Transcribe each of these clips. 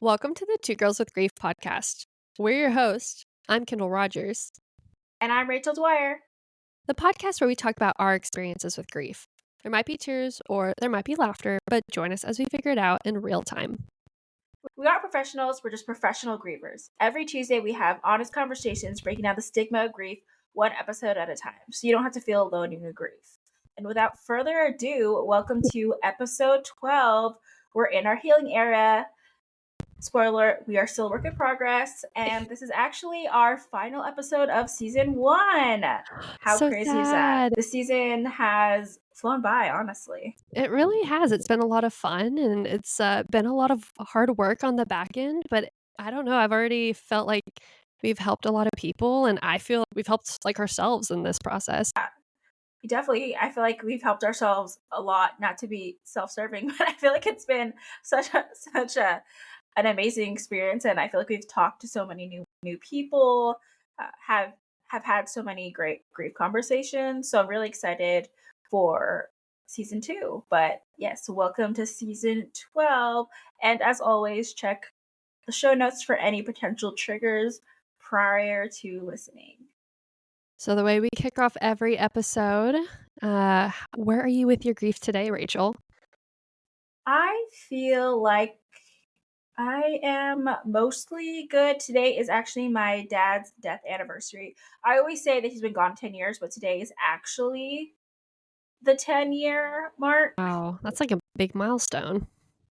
Welcome to the Two Girls with Grief podcast. We're your hosts. I'm Kendall Rogers. And I'm Rachel Dwyer. The podcast where we talk about our experiences with grief. There might be tears or there might be laughter, but join us as we figure it out in real time. We aren't professionals, we're just professional grievers. Every Tuesday we have honest conversations breaking down the stigma of grief one episode at a time, so you don't have to feel alone in your grief. And without further ado, welcome to episode 12. We're in our healing era. Spoiler, we are still a work in progress, and this is actually our final episode of season 1. How So crazy is sad. that? The season has flown by, honestly. It really has. It's been a lot of fun and it's been a lot of hard work on the back end, but I don't know. I've already felt like we've helped a lot of people and I feel we've helped like ourselves in this process. Definitely, I feel like we've helped ourselves a lot, not to be self-serving, but I feel like it's been such an amazing experience, and I feel like we've talked to so many new people, have had so many great grief conversations. So I'm really excited for season 2. But yes, welcome to season 12, and as always, check the show notes for any potential triggers prior to listening. So, the way we kick off every episode, where are you with your grief today, Rachel? I feel like I am mostly good. Today is actually my dad's death anniversary. I always say that he's been gone 10 years, but today is actually the 10-year mark. Wow, that's like a big milestone.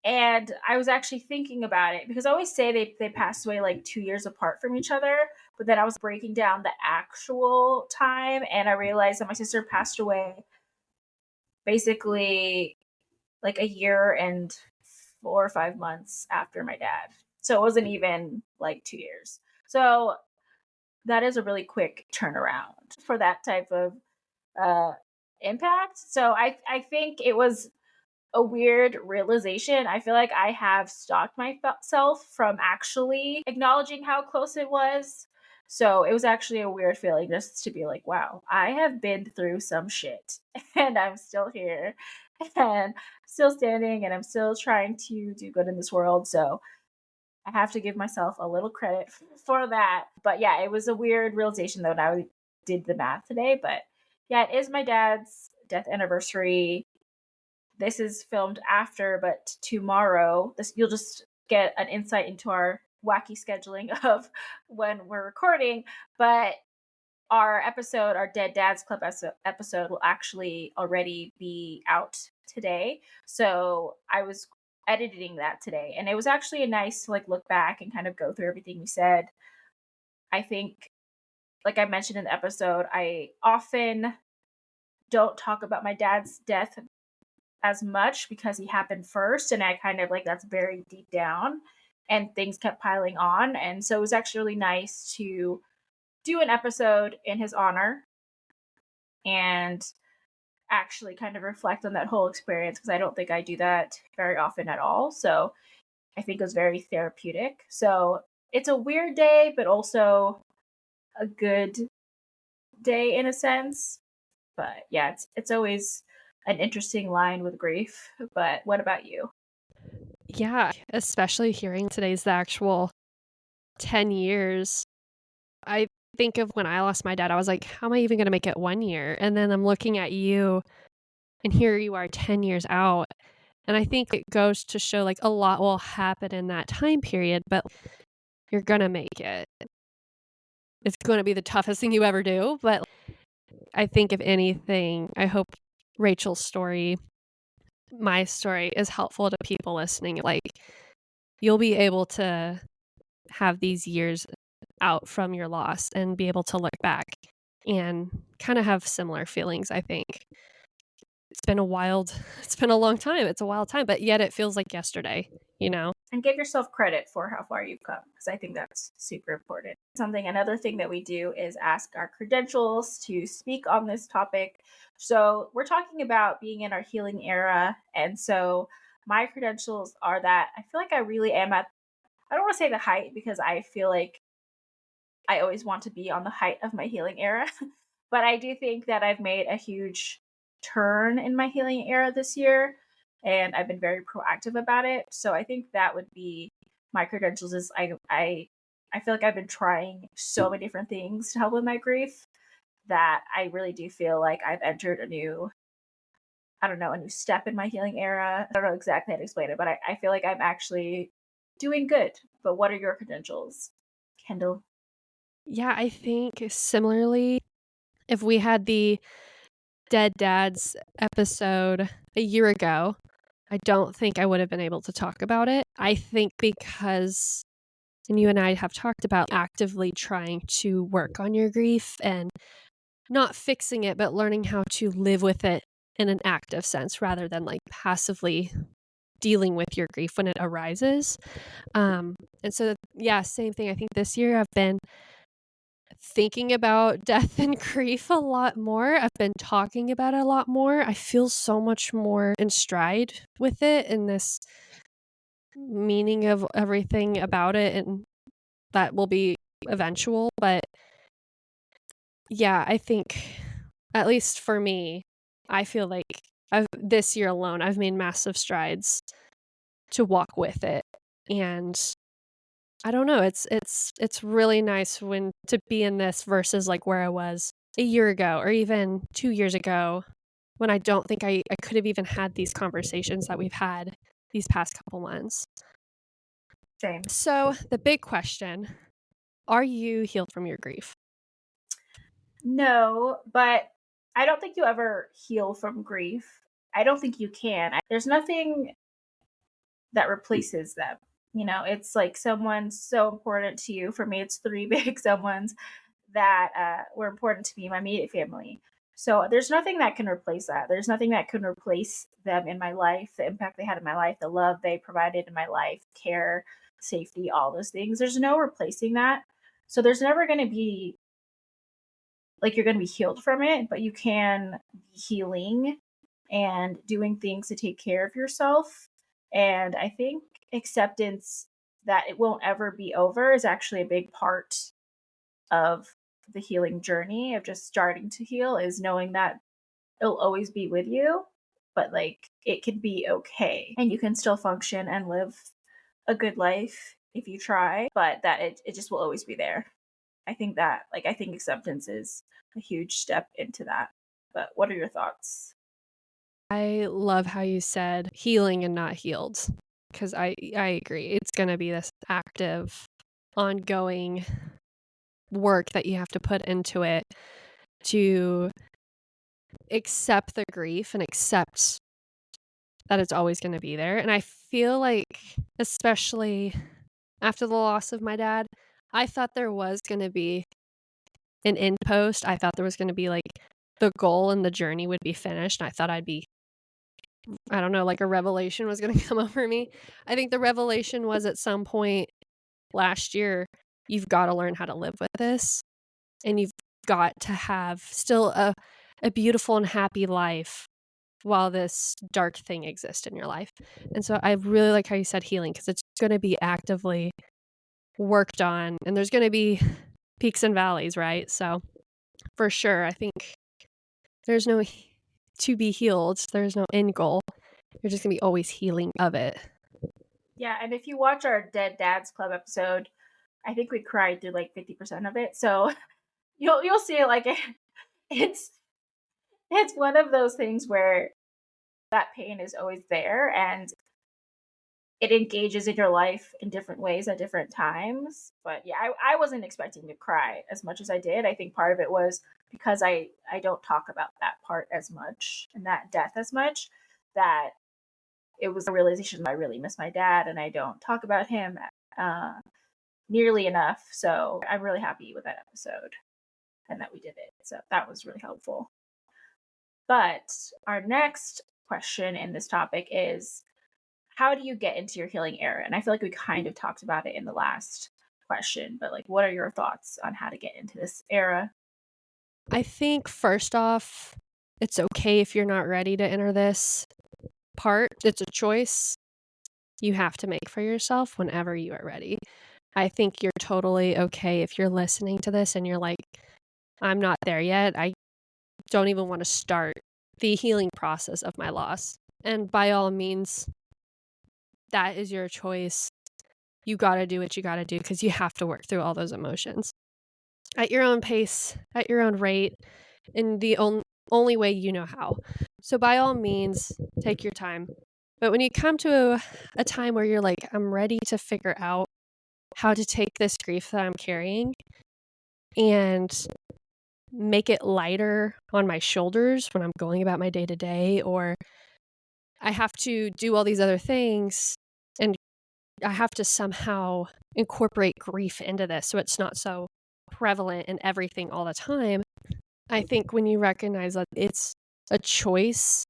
And I was actually thinking about it because I always say they passed away like 2 years apart from each other. But then I was breaking down the actual time and I realized that my sister passed away basically like a year and 4 or 5 months after my dad. So it wasn't even like 2 years. So that is a really quick turnaround for that type of uh, impact. So I think it was a weird realization. I feel like I have stopped myself from actually acknowledging how close it was. So it was actually a weird feeling just to be like, wow, I have been through some shit and I'm still here and still standing and I'm still trying to do good in this world. So I have to give myself a little credit for that. But yeah, it was a weird realization though. Now I did the math today, but yeah, it is my dad's death anniversary. This is filmed after, but tomorrow, you'll just get an insight into our wacky scheduling of when we're recording. But our episode, our Dead Dads Club episode, will actually already be out today. So I was editing that today, and it was actually a nice to like look back and kind of go through everything we said. I think, like I mentioned in the episode, I often don't talk about my dad's death as much because he happened first, and I kind of like that's very deep down, and things kept piling on. And so it was actually really nice to do an episode in his honor and actually kind of reflect on that whole experience because I don't think I do that very often at all. So I think it was very therapeutic. So it's a weird day, but also a good day in a sense. But yeah, it's always an interesting line with grief. But what about you? Yeah, especially hearing today's the actual 10 years. I think of when I lost my dad, I was like, how am I even going to make it 1 year? And then I'm looking at you and here you are 10 years out. And I think it goes to show like a lot will happen in that time period, but you're going to make it. It's going to be the toughest thing you ever do. But I think if anything, I hope Rachel's story, my story is helpful to people listening. Like you'll be able to have these years out from your loss and be able to look back and kind of have similar feelings, I think. It's been a long time. It's a wild time, but yet it feels like yesterday, you know? And give yourself credit for how far you've come because I think that's super important. Another thing that we do is ask our credentials to speak on this topic. So we're talking about being in our healing era. And so my credentials are that I feel like I really am at, I don't want to say the height because I feel like I always want to be on the height of my healing era. But I do think that I've made a huge turn in my healing era this year and I've been very proactive about it. So I think that would be my credentials is I feel like I've been trying so many different things to help with my grief that I really do feel like I've entered a new, I don't know, a new step in my healing era. I don't know exactly how to explain it, but I feel like I'm actually doing good. But what are your credentials, Kendall? Yeah, I think similarly, if we had the Dead Dads episode a year ago, I don't think I would have been able to talk about it. I think because, and you and I have talked about actively trying to work on your grief and not fixing it, but learning how to live with it in an active sense rather than like passively dealing with your grief when it arises. And so, yeah, same thing. I think this year I've been thinking about death and grief a lot more. I've been talking about it a lot more. I feel so much more in stride with it and this meaning of everything about it. And that will be eventual. But yeah, I think, at least for me, I feel like this year alone, I've made massive strides to walk with it. And I don't know, it's really nice when to be in this versus like where I was a year ago or even 2 years ago when I don't think I could have even had these conversations that we've had these past couple months. Same. So, the big question, are you healed from your grief? No, but I don't think you ever heal from grief. I don't think you can. There's nothing that replaces them. You know, it's like someone so important to you. For me, it's three big someones that were important to me, my immediate family. So there's nothing that can replace that. There's nothing that can replace them in my life, the impact they had in my life, the love they provided in my life, care, safety, all those things. There's no replacing that. So there's never going to be like you're going to be healed from it, but you can be healing and doing things to take care of yourself. And I think acceptance that it won't ever be over is actually a big part of the healing journey of just starting to heal, is knowing that it'll always be with you, but like it can be okay and you can still function and live a good life if you try, but that it just will always be there. I think acceptance is a huge step into that. But what are your thoughts? I love how you said healing and not healed because I agree. It's going to be this active, ongoing work that you have to put into it to accept the grief and accept that it's always going to be there. And I feel like, especially after the loss of my dad, I thought there was going to be an end post. I thought there was going to be like the goal and the journey would be finished. And I thought I'd be, I don't know, like a revelation was going to come over me. I think the revelation was at some point last year, you've got to learn how to live with this. And you've got to have still a beautiful and happy life while this dark thing exists in your life. And so I really like how you said healing because it's going to be actively worked on and there's going to be peaks and valleys, right? So for sure, I think there's no to be healed. There's no end goal. You're just going to be always healing of it. Yeah, and if you watch our Dead Dads Club episode, I think we cried through like 50% of it. So you'll see it like it's it's one of those things where that pain is always there and it engages in your life in different ways at different times. But yeah, I wasn't expecting to cry as much as I did. I think part of it was because I don't talk about that part as much and that death as much, that it was a realization that I really miss my dad and I don't talk about him uh, nearly enough. So I'm really happy with that episode and that we did it. So that was really helpful. But our next question in this topic is, how do you get into your healing era? And I feel like we kind of talked about it in the last question, but like, what are your thoughts on how to get into this era? I think first off, it's okay if you're not ready to enter this part. It's a choice you have to make for yourself whenever you are ready. I think you're totally okay if you're listening to this and you're like, I'm not there yet. I don't even want to start the healing process of my loss. And by all means, that is your choice. you got to do what you got to do because you have to work through all those emotions at your own pace, at your own rate, in the only way you know how. So by all means, take your time. But when you come to a time where you're like, I'm ready to figure out how to take this grief that I'm carrying and make it lighter on my shoulders when I'm going about my day to day, or I have to do all these other things and I have to somehow incorporate grief into this so it's not so prevalent in everything all the time. I think when you recognize that it's a choice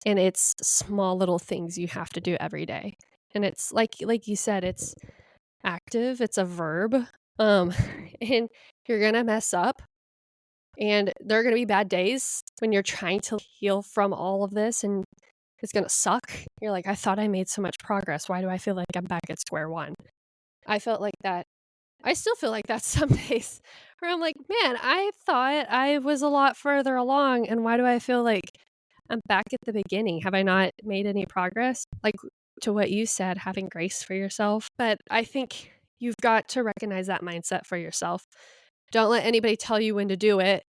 and it's small little things you have to do every day. And it's like you said, it's active, it's a verb. And you're going to mess up and there are going to be bad days when you're trying to heal from all of this and it's going to suck. You're like, I thought I made so much progress. Why do I feel like I'm back at square one? I felt like that. I still feel like that some days where I'm like, man, I thought I was a lot further along. And why do I feel like I'm back at the beginning? Have I not made any progress? Like to what you said, having grace for yourself. But I think you've got to recognize that mindset for yourself. Don't let anybody tell you when to do it.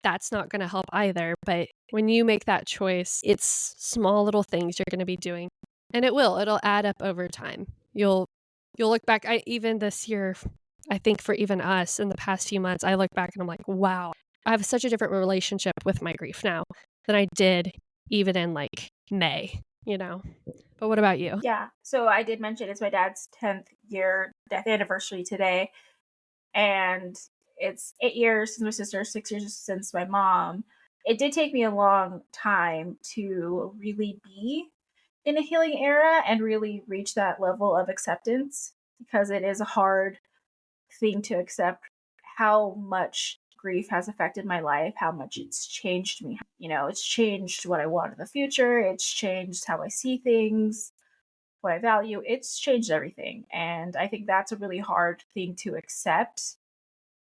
That's not going to help either. But when you make that choice, it's small little things you're going to be doing. And it'll add up over time. You'll look back, even this year, I think for even us in the past few months, I look back and I'm like, wow, I have such a different relationship with my grief now than I did even in like May, you know? But what about you? Yeah. So I did mention it's my dad's 10th year death anniversary today. And it's 8 years since my sister, 6 years since my mom. It did take me a long time to really be in a healing era and really reach that level of acceptance because it is a hard thing to accept how much grief has affected my life, how much it's changed me. You know, it's changed what I want in the future, it's changed how I see things, what I value. It's changed everything. And I think that's a really hard thing to accept,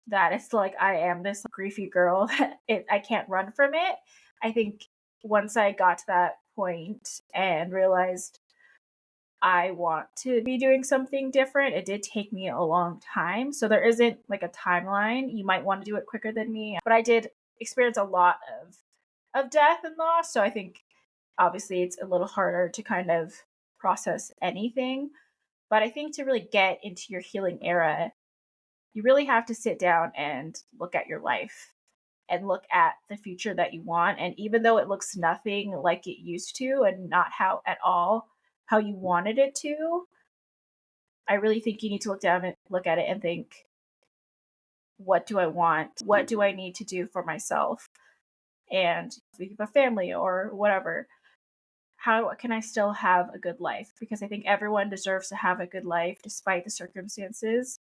that it's like I am this griefy girl that I can't run from it. I think once I got to that point and realized I want to be doing something different, it did take me a long time. So there isn't like a timeline. You might want to do it quicker than me, but I did experience a lot of death and loss. So I think obviously it's a little harder to kind of process anything. But I think to really get into your healing era, you really have to sit down and look at your life and look at the future that you want. And even though it looks nothing like it used to and not how at all how you wanted it to, I really think you need to look at it and think, what do I want? What do I need to do for myself? And if you have a family or whatever, how can I still have a good life? Because I think everyone deserves to have a good life despite the circumstances.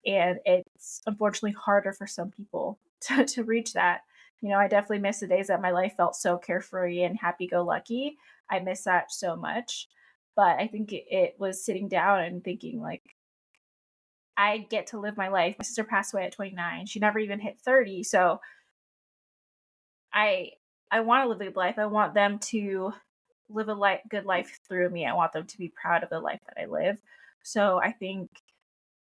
And it's unfortunately harder for some people to reach that. You know, I definitely miss the days that my life felt so carefree and happy go lucky. I miss that so much. But I think it was sitting down and thinking, like, I get to live my life. My sister passed away at 29. She never even hit 30. So I want to live a good life. I want them to live a good life through me. I want them to be proud of the life that I live. So I think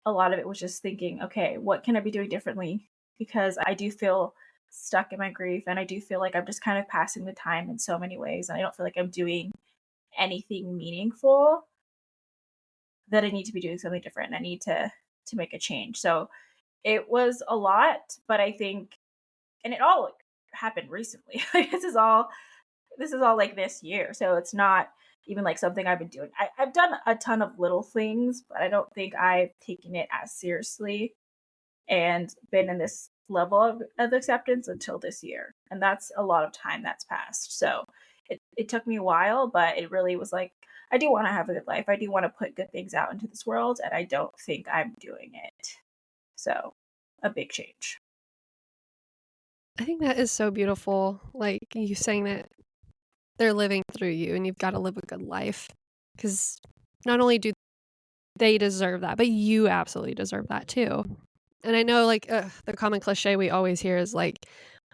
a lot of it was just thinking, okay, what can I be doing differently? Because I do feel stuck in my grief and I do feel like I'm just kind of passing the time in so many ways. And I don't feel like I'm doing anything meaningful, that I need to be doing something different. I need to make a change. So it was a lot, but I think, and it all happened recently. Like this is all like this year. So it's not even like something I've been doing. I've done a ton of little things, but I don't think I've taken it as seriously and been in this level of acceptance until this year. And that's a lot of time that's passed. So it took me a while, but it really was like, I do want to have a good life. I do want to put good things out into this world, and I don't think I'm doing it. So a big change. I think that is so beautiful. Like you saying that they're living through you and you've got to live a good life. Because not only do they deserve that, but you absolutely deserve that too. And I know like the common cliche we always hear is like,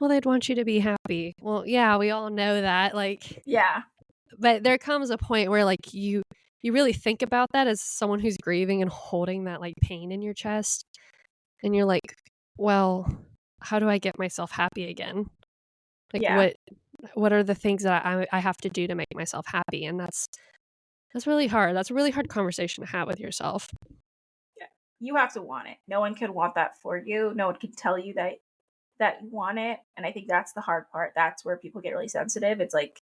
well, they'd want you to be happy. Well, yeah, we all know that. Like, Yeah. but there comes a point where like you you really think about that as someone who's grieving and holding that, like, pain in your chest, and you're like, "Well, how do I get myself happy again? Like, Yeah. what are the things that I have to do to make myself happy?" And that's really hard. That's a really hard conversation to have with yourself. Yeah. You have to want it. No one can want that for you. No one can tell you that you want it. And I think that's the hard part. That's where people get really sensitive. It's like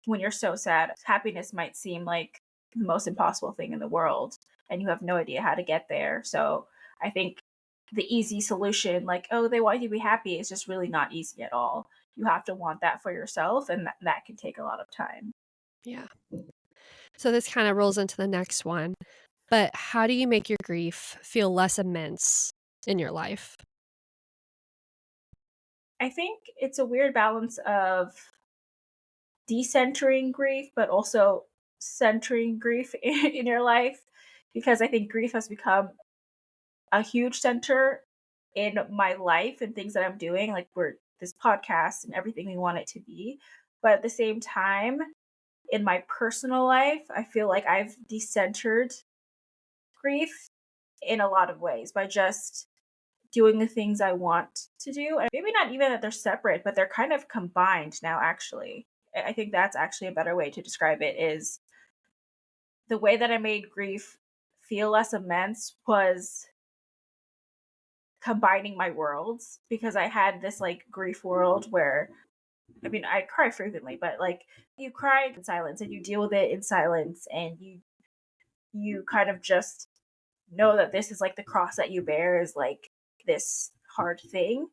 when you're so sad, happiness might seem like the most impossible thing in the world and you have no idea how to get there. So I think the easy solution, like, oh, they want you to be happy, is just really not easy at all. You have to want that for yourself, and that can take a lot of time. Yeah. So this kinda rolls into the next one, but how do you make your grief feel less immense in your life? I think it's a weird balance of decentering grief, but also centering grief in your life because I think grief has become a huge center in my life and things that I'm doing, like we're this podcast and everything we want it to be. But at the same time, in my personal life, I feel like I've decentered grief in a lot of ways by just doing the things I want to do. And maybe not even that they're separate, but they're kind of combined now, actually. I think that's actually a better way to describe it is the way that I made grief feel less immense was combining my worlds because I had this like grief world where I mean I cry frequently, but like you cry in silence and you deal with it in silence and you kind of just know that this is like the cross that you bear is like this hard thing.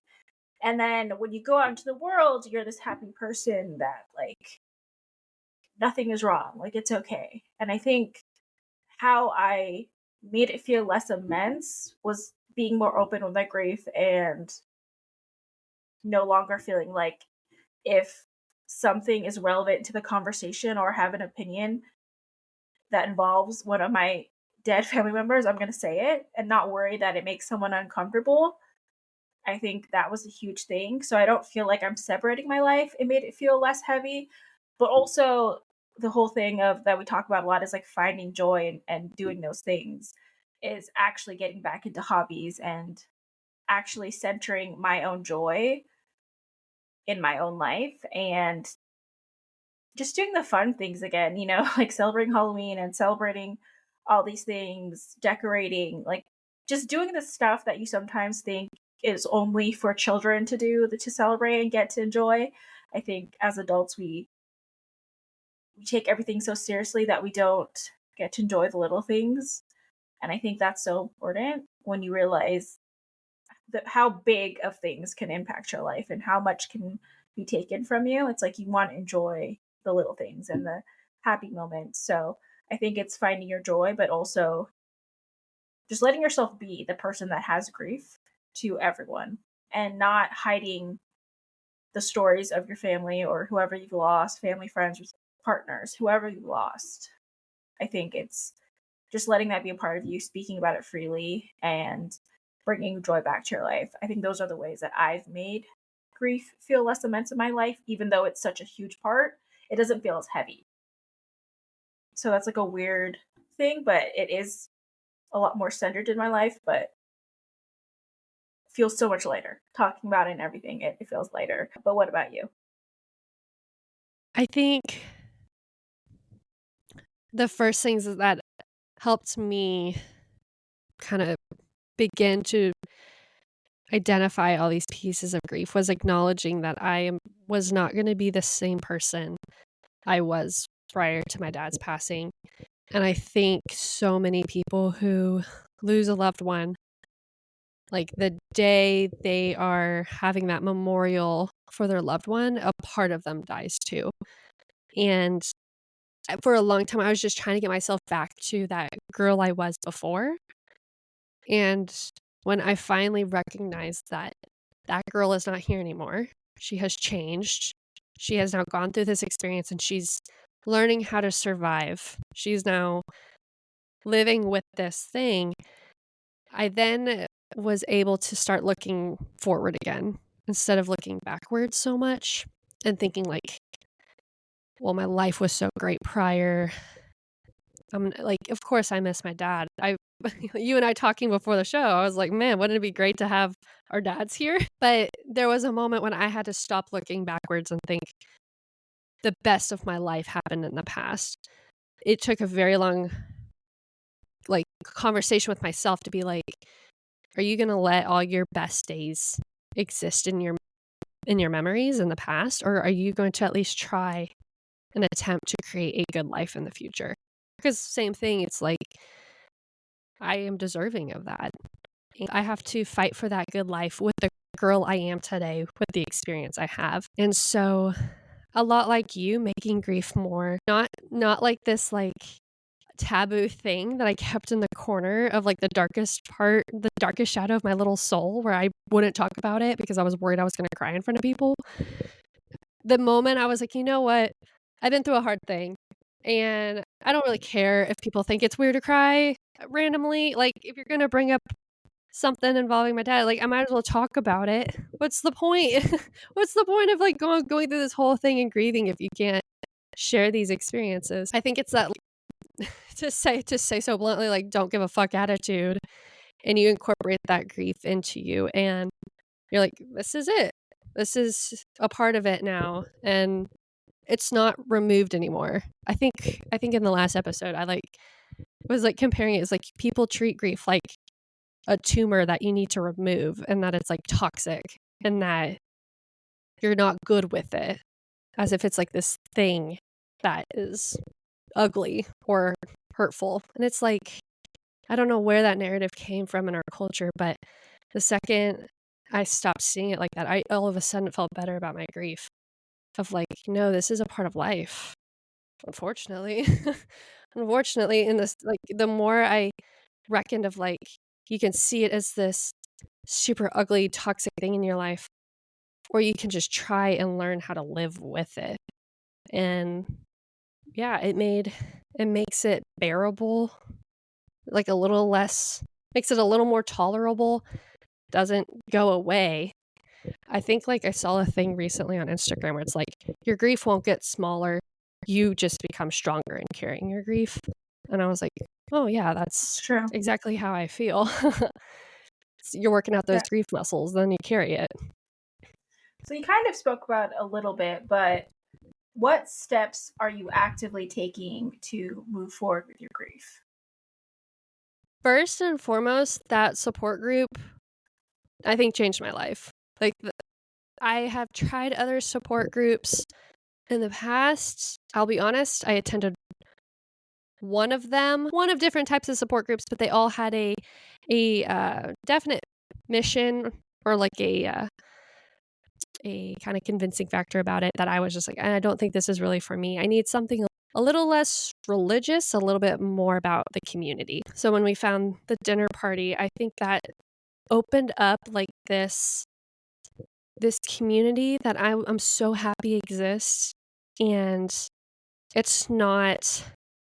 And then when you go out into the world, you're this happy person that like nothing is wrong, like it's okay. And I think how I made it feel less immense was being more open with my grief and no longer feeling like if something is relevant to the conversation or have an opinion that involves one of my dead family members, I'm going to say it and not worry that it makes someone uncomfortable. I think that was a huge thing. So I don't feel like I'm separating my life. It made it feel less heavy. But also the whole thing of that we talk about a lot is like finding joy and doing those things is actually getting back into hobbies and actually centering my own joy in my own life and just doing the fun things again, you know, like celebrating Halloween and celebrating all these things, decorating, like just doing the stuff that you sometimes think is only for children to do, to celebrate and get to enjoy. I think as adults we take everything so seriously that we don't get to enjoy the little things. And I think that's so important when you realize that how big of things can impact your life and how much can be taken from you. It's like you want to enjoy the little things and the happy moments. So I think it's finding your joy, but also just letting yourself be the person that has grief to everyone and not hiding the stories of your family or whoever you've lost, family, friends, partners, whoever you've lost. I think it's just letting that be a part of you, speaking about it freely, and bringing joy back to your life. I think those are the ways that I've made grief feel less immense in my life, even though it's such a huge part. It doesn't feel as heavy. So that's like a weird thing, but it is a lot more centered in my life, but feels so much lighter. Talking about it and everything, it feels lighter. But what about you? I think the first things that helped me kinda begin to identify all these pieces of grief was acknowledging that was not gonna be the same person I was prior to my dad's passing, and I think so many people who lose a loved one, like, the day they are having that memorial for their loved one, a part of them dies too, and for a long time, I was just trying to get myself back to that girl I was before, and when I finally recognized that that girl is not here anymore, she has changed, she has now gone through this experience, and she's learning how to survive. She's now living with this thing. I then was able to start looking forward again instead of looking backwards so much and thinking like, "Well, my life was so great prior. like, of course I miss my dad. You and I talking before the show, I was like, man, wouldn't it be great to have our dads here? But there was a moment when I had to stop looking backwards and think the best of my life happened in the past. It took a very long, like, conversation with myself to be like, are you going to let all your best days exist in your memories in the past, or are you going to at least try and attempt to create a good life in the future? Because same thing, it's like I am deserving of that. I have to fight for that good life with the girl I am today, with the experience I have. And so a lot like you, making grief more not like this like taboo thing that I kept in the corner of like the darkest shadow of my little soul where I wouldn't talk about it because I was worried I was going to cry in front of people. The moment I was like, you know what? I've been through a hard thing and I don't really care if people think it's weird to cry randomly. Like, if you're going to bring up something involving my dad, like, I might as well talk about it. What's the point? What's the point of like going through this whole thing and grieving if you can't share these experiences? I think it's that to say so bluntly, like, don't give a fuck attitude, and you incorporate that grief into you, and you're like, this is it. This is a part of it now, and it's not removed anymore. I think in the last episode, I like was like comparing it as like people treat grief like a tumor that you need to remove, and that it's like toxic, and that you're not good with it, as if it's like this thing that is ugly or hurtful. And it's like, I don't know where that narrative came from in our culture, but the second I stopped seeing it like that, I all of a sudden felt better about my grief. Of like, no, this is a part of life. Unfortunately. Unfortunately, in this, like, the more I reckoned of like, you can see it as this super ugly, toxic thing in your life, or you can just try and learn how to live with it. And yeah, it makes it bearable, like a little less, makes it a little more tolerable, doesn't go away. I think like I saw a thing recently on Instagram where it's like, your grief won't get smaller, you just become stronger in carrying your grief. And I was like, oh yeah, It's that's true. exactly how I feel. You're working out those Yeah. grief muscles, then you carry it. So you kind of spoke about it a little bit, but what steps are you actively taking to move forward with your grief? First and foremost, that support group, I think, changed my life. Like, I have tried other support groups in the past. I'll be honest, I attended one of different types of support groups, but they all had a definite mission, or like a kind of convincing factor about it, that I was just like, I don't think this is really for me. I need something a little less religious, a little bit more about the community. So when we found the dinner party, I think that opened up like this community that I'm so happy exists, and it's not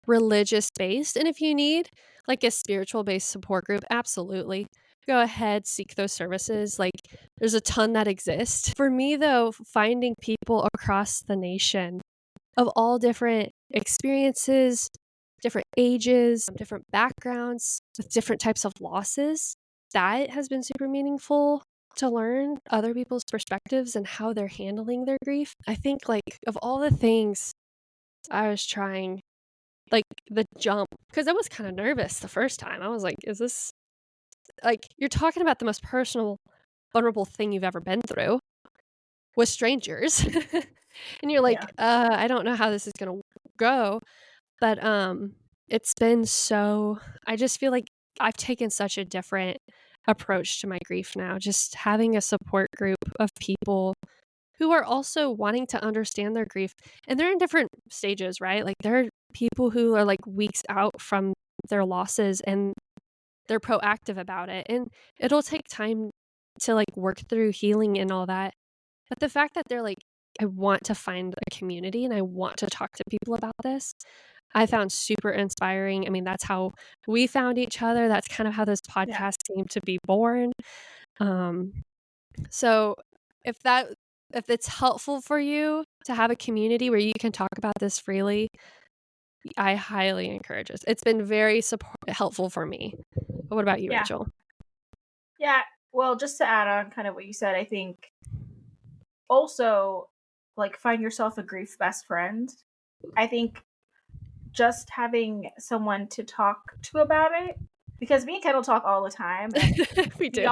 religious based. And if you need like a spiritual based support group, absolutely go ahead, seek those services. Like, there's a ton that exist. For me though, finding people across the nation of all different experiences, different ages, different backgrounds, with different types of losses, that has been super meaningful to learn other people's perspectives and how they're handling their grief. I think like of all the things I was trying, like the jump, because I was kind of nervous the first time. I was like, is this, like, you're talking about the most personal, vulnerable thing you've ever been through with strangers. And you're like, Yeah. I don't know how this is gonna go. But it's been so, I just feel like I've taken such a different approach to my grief now, just having a support group of people who are also wanting to understand their grief. And they're in different stages, right? Like, there are people who are like weeks out from their losses and they're proactive about it. And it'll take time to like work through healing and all that. But the fact that they're like, I want to find a community and I want to talk to people about this, I found super inspiring. I mean, that's how we found each other. That's kind of how this Yeah. podcast came to be born. Um, so if it's helpful for you to have a community where you can talk about this freely, I highly encourage it. It's been very helpful for me. But what about you, Yeah. Rachel? Yeah. Well, just to add on kind of what you said, I think also like find yourself a grief best friend. I think just having someone to talk to about it, because me and Kendall talk all the time, and We do.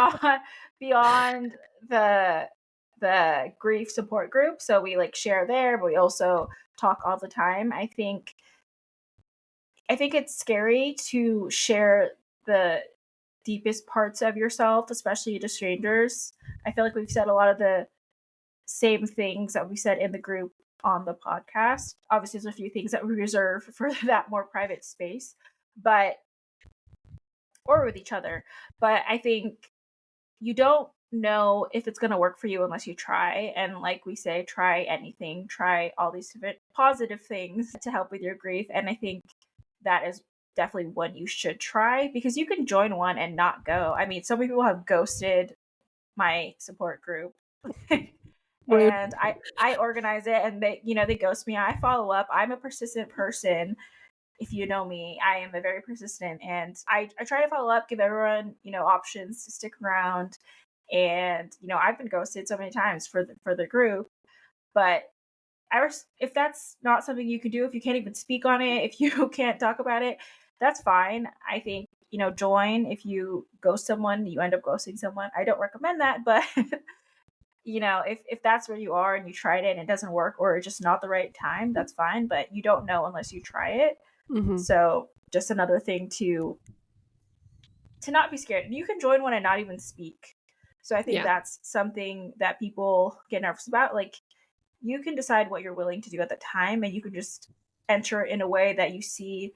beyond the grief support group, so we like share there, but we also talk all the time. I think it's scary to share the deepest parts of yourself, especially to strangers. I feel like we've said a lot of the same things that we said in the group on the podcast. Obviously, there's a few things that we reserve for that more private space, but or with each other. But I think you don't know if it's going to work for you unless you try. And like we say, try anything, try all these different positive things to help with your grief. And I think that is definitely one you should try, because you can join one and not go. I mean, so many people have ghosted my support group. Rude. And I organize it, and they ghost me. I follow up. I'm a persistent person. If you know me, I am a very persistent, and I try to follow up, give everyone, options to stick around. And, I've been ghosted so many times for the group, but if that's not something you can do, if you can't even speak on it, if you can't talk about it, that's fine. I think, join. If you ghost someone, you end up ghosting someone. I don't recommend that, but if that's where you are and you tried it and it doesn't work, or it's just not the right time, that's fine. But you don't know unless you try it. Mm-hmm. So just another thing to not be scared. You can join one and not even speak. So I think that's something that people get nervous about. Like, you can decide what you're willing to do at the time, and you can just enter in a way that you see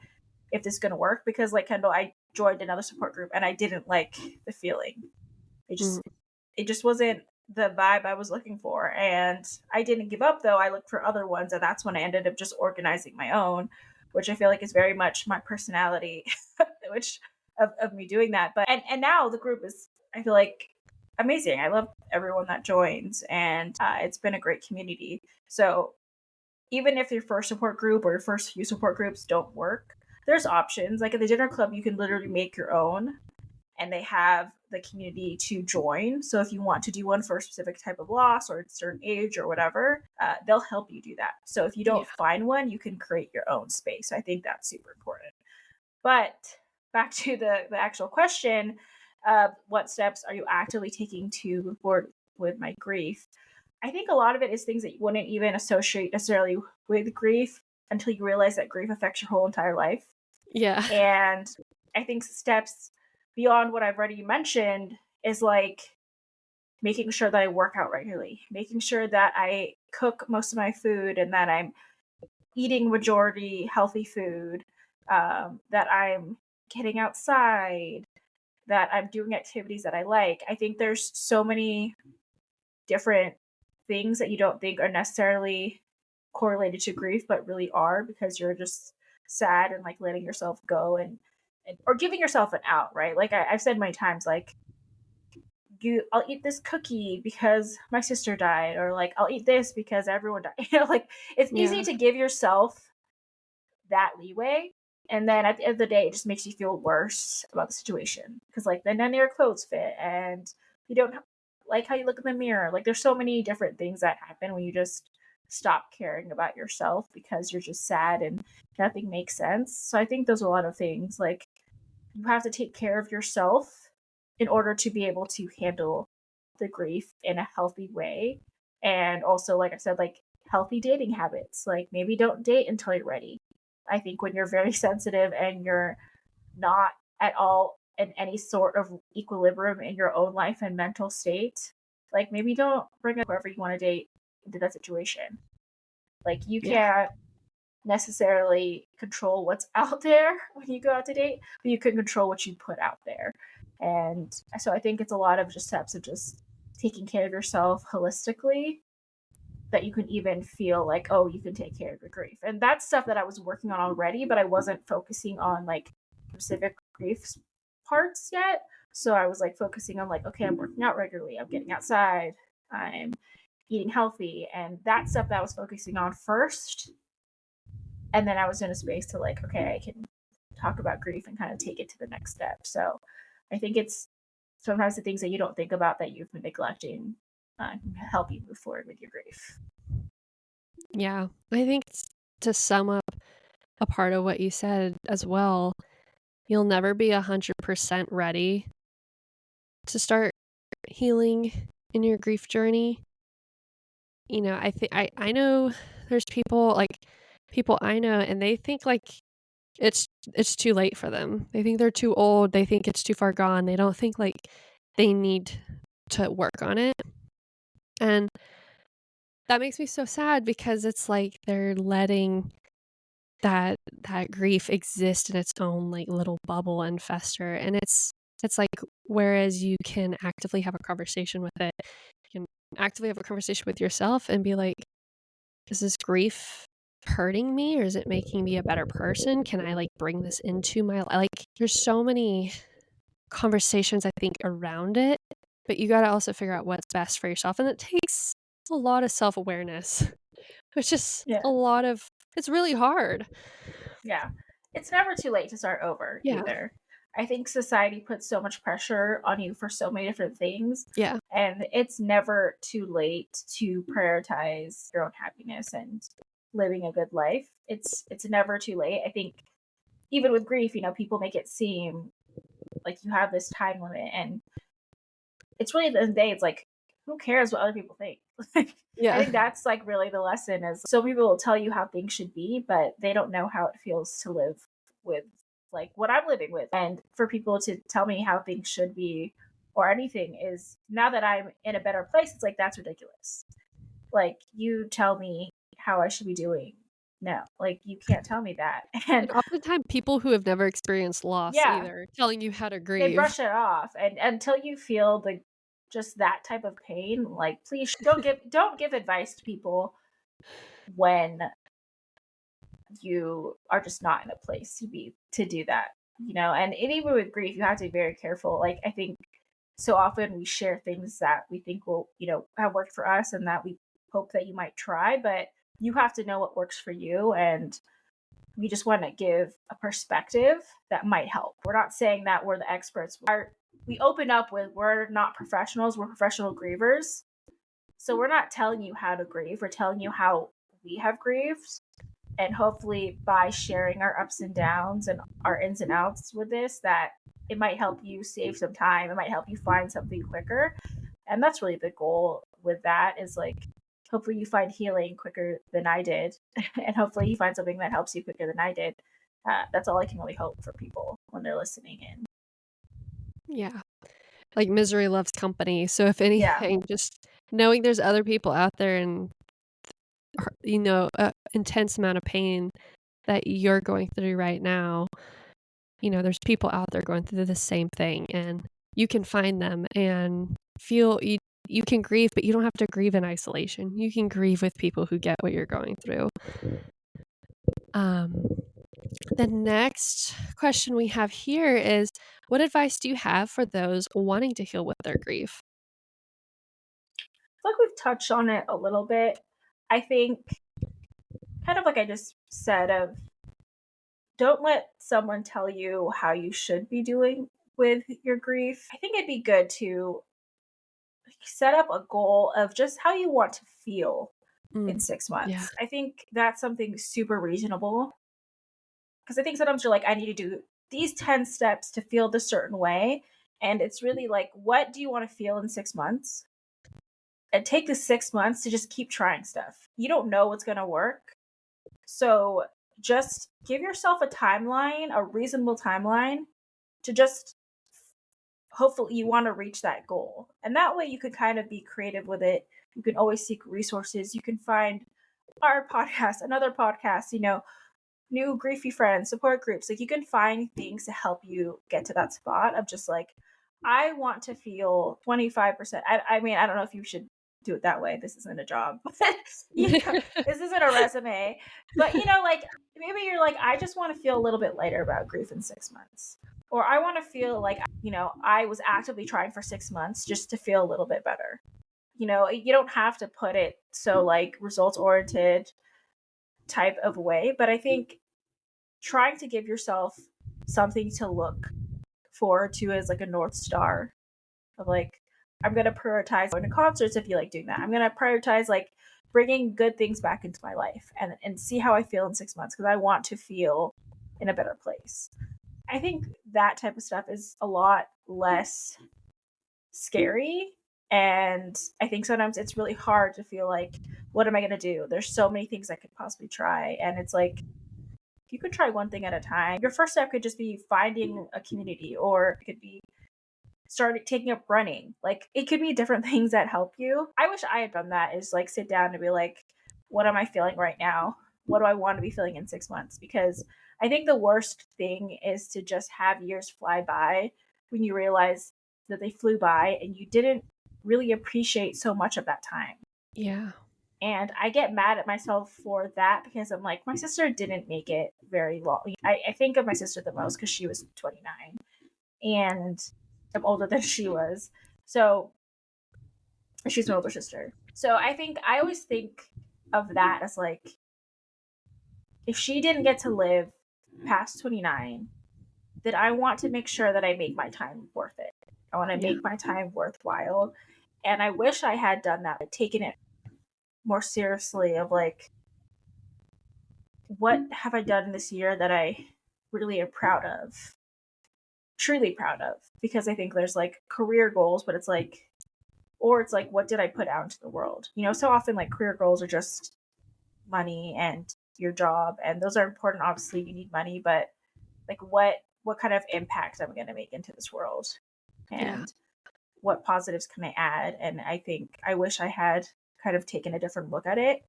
if this is going to work. Because like Kendall, I joined another support group and I didn't like the feeling. It just wasn't the vibe I was looking for. And I didn't give up though. I looked for other ones, and that's when I ended up just organizing my own, which I feel like is very much my personality, which of me doing that. But and now the group is, I feel like, amazing. I love everyone that joins, and it's been a great community. So even if your first support group or your first few support groups don't work, there's options. Like at the dinner club, you can literally make your own, and they have the community to join. So if you want to do one for a specific type of loss or a certain age or whatever, they'll help you do that. So if you don't find one, you can create your own space. So I think that's super important. But back to the actual question, what steps are you actively taking to move forward with my grief? I think a lot of it is things that you wouldn't even associate necessarily with grief until you realize that grief affects your whole entire life. Yeah. And I think steps beyond what I've already mentioned is like making sure that I work out regularly, making sure that I cook most of my food and that I'm eating majority healthy food, that I'm getting outside, that I'm doing activities that I like. I think there's so many different things that you don't think are necessarily correlated to grief, but really are, because you're just sad and like letting yourself go, and or giving yourself an out, right? Like I've said many times, like I'll eat this cookie because my sister died, or like I'll eat this because everyone died. Like it's easy to give yourself that leeway, and then at the end of the day, it just makes you feel worse about the situation, because like then none of your clothes fit, and you don't like how you look in the mirror. Like there's so many different things that happen when you just stop caring about yourself because you're just sad and nothing makes sense. So I think there's a lot of things like you have to take care of yourself in order to be able to handle the grief in a healthy way. And also, like I said, like healthy dating habits. Like maybe don't date until you're ready. I think when you're very sensitive and you're not at all in any sort of equilibrium in your own life and mental state, like maybe don't bring up whoever you want to date into that situation. Like you can't necessarily control what's out there when you go out to date, but you can control what you put out there. And so I think it's a lot of just steps of just taking care of yourself holistically, that you can even feel like, oh, you can take care of your grief. And that's stuff that I was working on already, but I wasn't focusing on like specific grief parts yet. So I was like focusing on like, okay, I'm working out regularly, I'm getting outside, I'm eating healthy, and that stuff that I was focusing on first And then I was in a space to like, okay, I can talk about grief and kind of take it to the next step. So I think it's sometimes the things that you don't think about that you've been neglecting can help you move forward with your grief. Yeah. I think to sum up a part of what you said as well, you'll never be 100% ready to start healing in your grief journey. You know, I know there's people I know, and they think like it's too late for them. They think they're too old. They think it's too far gone. They don't think like they need to work on it. And that makes me so sad because it's like they're letting that grief exist in its own like little bubble and fester. And it's like whereas you can actively have a conversation with it, you can actively have a conversation with yourself and be like, is this grief hurting me or is it making me a better person? Can I like bring this into my life? Like there's so many conversations I think around it, but you got to also figure out what's best for yourself. And it takes a lot of self-awareness, which is Yeah. it's really hard. Yeah. It's never too late to start over Yeah. either. I think society puts so much pressure on you for so many different things. Yeah. And it's never too late to prioritize your own happiness and living a good life. It's never too late. I think even with grief, people make it seem like you have this time limit, and it's really at the end of the day, it's like, who cares what other people think? Like, I Yeah. think that's like really the lesson is so people will tell you how things should be, but they don't know how it feels to live with like what I'm living with. And for people to tell me how things should be or anything is now that I'm in a better place, it's like that's ridiculous. Like you tell me how I should be doing. No, like you can't tell me that. And And oftentimes people who have never experienced loss yeah, either telling you how to they grieve. brush it off, and until you feel the just that type of pain, like please don't give advice to people when you are just not in a place to do that. And even with grief, you have to be very careful. Like I think so often we share things that we think will have worked for us and that we hope that you might try, but you have to know what works for you, and we just want to give a perspective that might help. We're not saying that we're the experts. We open up with we're not professionals, we're professional grievers. So we're not telling you how to grieve, we're telling you how we have grieved. And hopefully by sharing our ups and downs and our ins and outs with this, that it might help you save some time. It might help you find something quicker. And that's really the goal with that is like hopefully you find healing quicker than I did, and hopefully you find something that helps you quicker than I did. That's all I can really hope for people when they're listening in. Yeah. Like misery loves company. So if Yeah, anything, just knowing there's other people out there and intense amount of pain that you're going through right now, there's people out there going through the same thing and you can find them and feel you can grieve, but you don't have to grieve in isolation. You can grieve with people who get what you're going through. The next question we have here is, what advice do you have for those wanting to heal with their grief? I feel like we've touched on it a little bit. I think kind of like I just said of don't let someone tell you how you should be doing with your grief. I think it'd be good to set up a goal of just how you want to feel in Mm, six yeah. months. I think that's something super reasonable because I think sometimes you're like, I need to do these 10 steps to feel this certain way. And it's really like, what do you want to feel in 6 months? And take the 6 months to just keep trying stuff. You don't know what's going to work. So just give yourself a timeline, a reasonable timeline to just hopefully you want to reach that goal. And that way you could kind of be creative with it. You can always seek resources. You can find our podcast, another podcast, new griefy friends, support groups. Like you can find things to help you get to that spot of just like, I want to feel 25%. I mean, I don't know if you should do it that way. This isn't a job. This isn't a resume. But like maybe you're like, I just want to feel a little bit lighter about grief in 6 months. Or I want to feel like, I was actively trying for 6 months just to feel a little bit better. You don't have to put it so like results oriented type of way, but I think trying to give yourself something to look forward to as like a North Star of like, I'm going to prioritize going to concerts if you like doing that. I'm going to prioritize like bringing good things back into my life and see how I feel in 6 months because I want to feel in a better place. I think that type of stuff is a lot less scary. And I think sometimes it's really hard to feel like, what am I going to do? There's so many things I could possibly try. And it's like, you could try one thing at a time. Your first step could just be finding a community, or it could be started taking up running. Like it could be different things that help you. I wish I had done that, is like sit down and be like, what am I feeling right now? What do I want to be feeling in 6 months? Because I think the worst thing is to just have years fly by when you realize that they flew by and you didn't really appreciate so much of that time. Yeah. And I get mad at myself for that because I'm like, my sister didn't make it very long. I think of my sister the most because she was 29 and I'm older than she was. So she's my older sister. So I think I always think of that as like, if she didn't get to live past 29, then I want to make sure that I make my time worth it. I want to make my time worthwhile. And I wish I had done that, taken it more seriously of like, what have I done this year that I really am proud of? Truly proud of. Because I think there's like career goals, but it's like, or it's like, what did I put out into the world? You know, so often like career goals are just money and your job, and those are important. Obviously, you need money, but like, what kind of impact am I going to make into this world, and what positives can I add? And I think I wish I had kind of taken a different look at it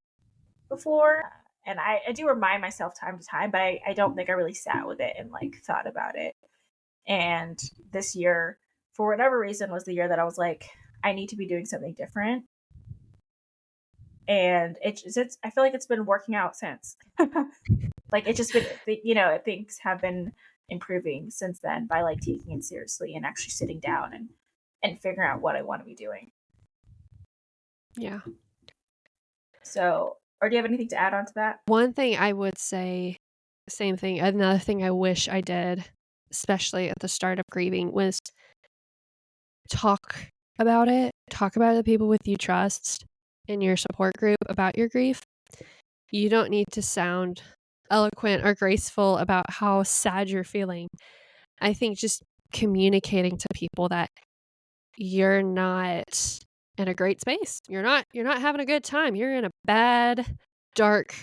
before. And I do remind myself time to time, but I don't think I really sat with it and like thought about it. And this year, for whatever reason, was the year that I was like, I need to be doing something different. And it's I feel like it's been working out since. Like it's just been, you know, things have been improving since then by like taking it seriously and actually sitting down and figuring out what I want to be doing. Yeah. So, or do you have anything to add on to that? One thing I would say, same thing, another thing I wish I did, especially at the start of grieving, was talk about it. Talk about the people with you trust in your support group about your grief. You don't need to sound eloquent or graceful about how sad you're feeling. I think just communicating to people that you're not in a great space. You're not having a good time. You're in a bad, dark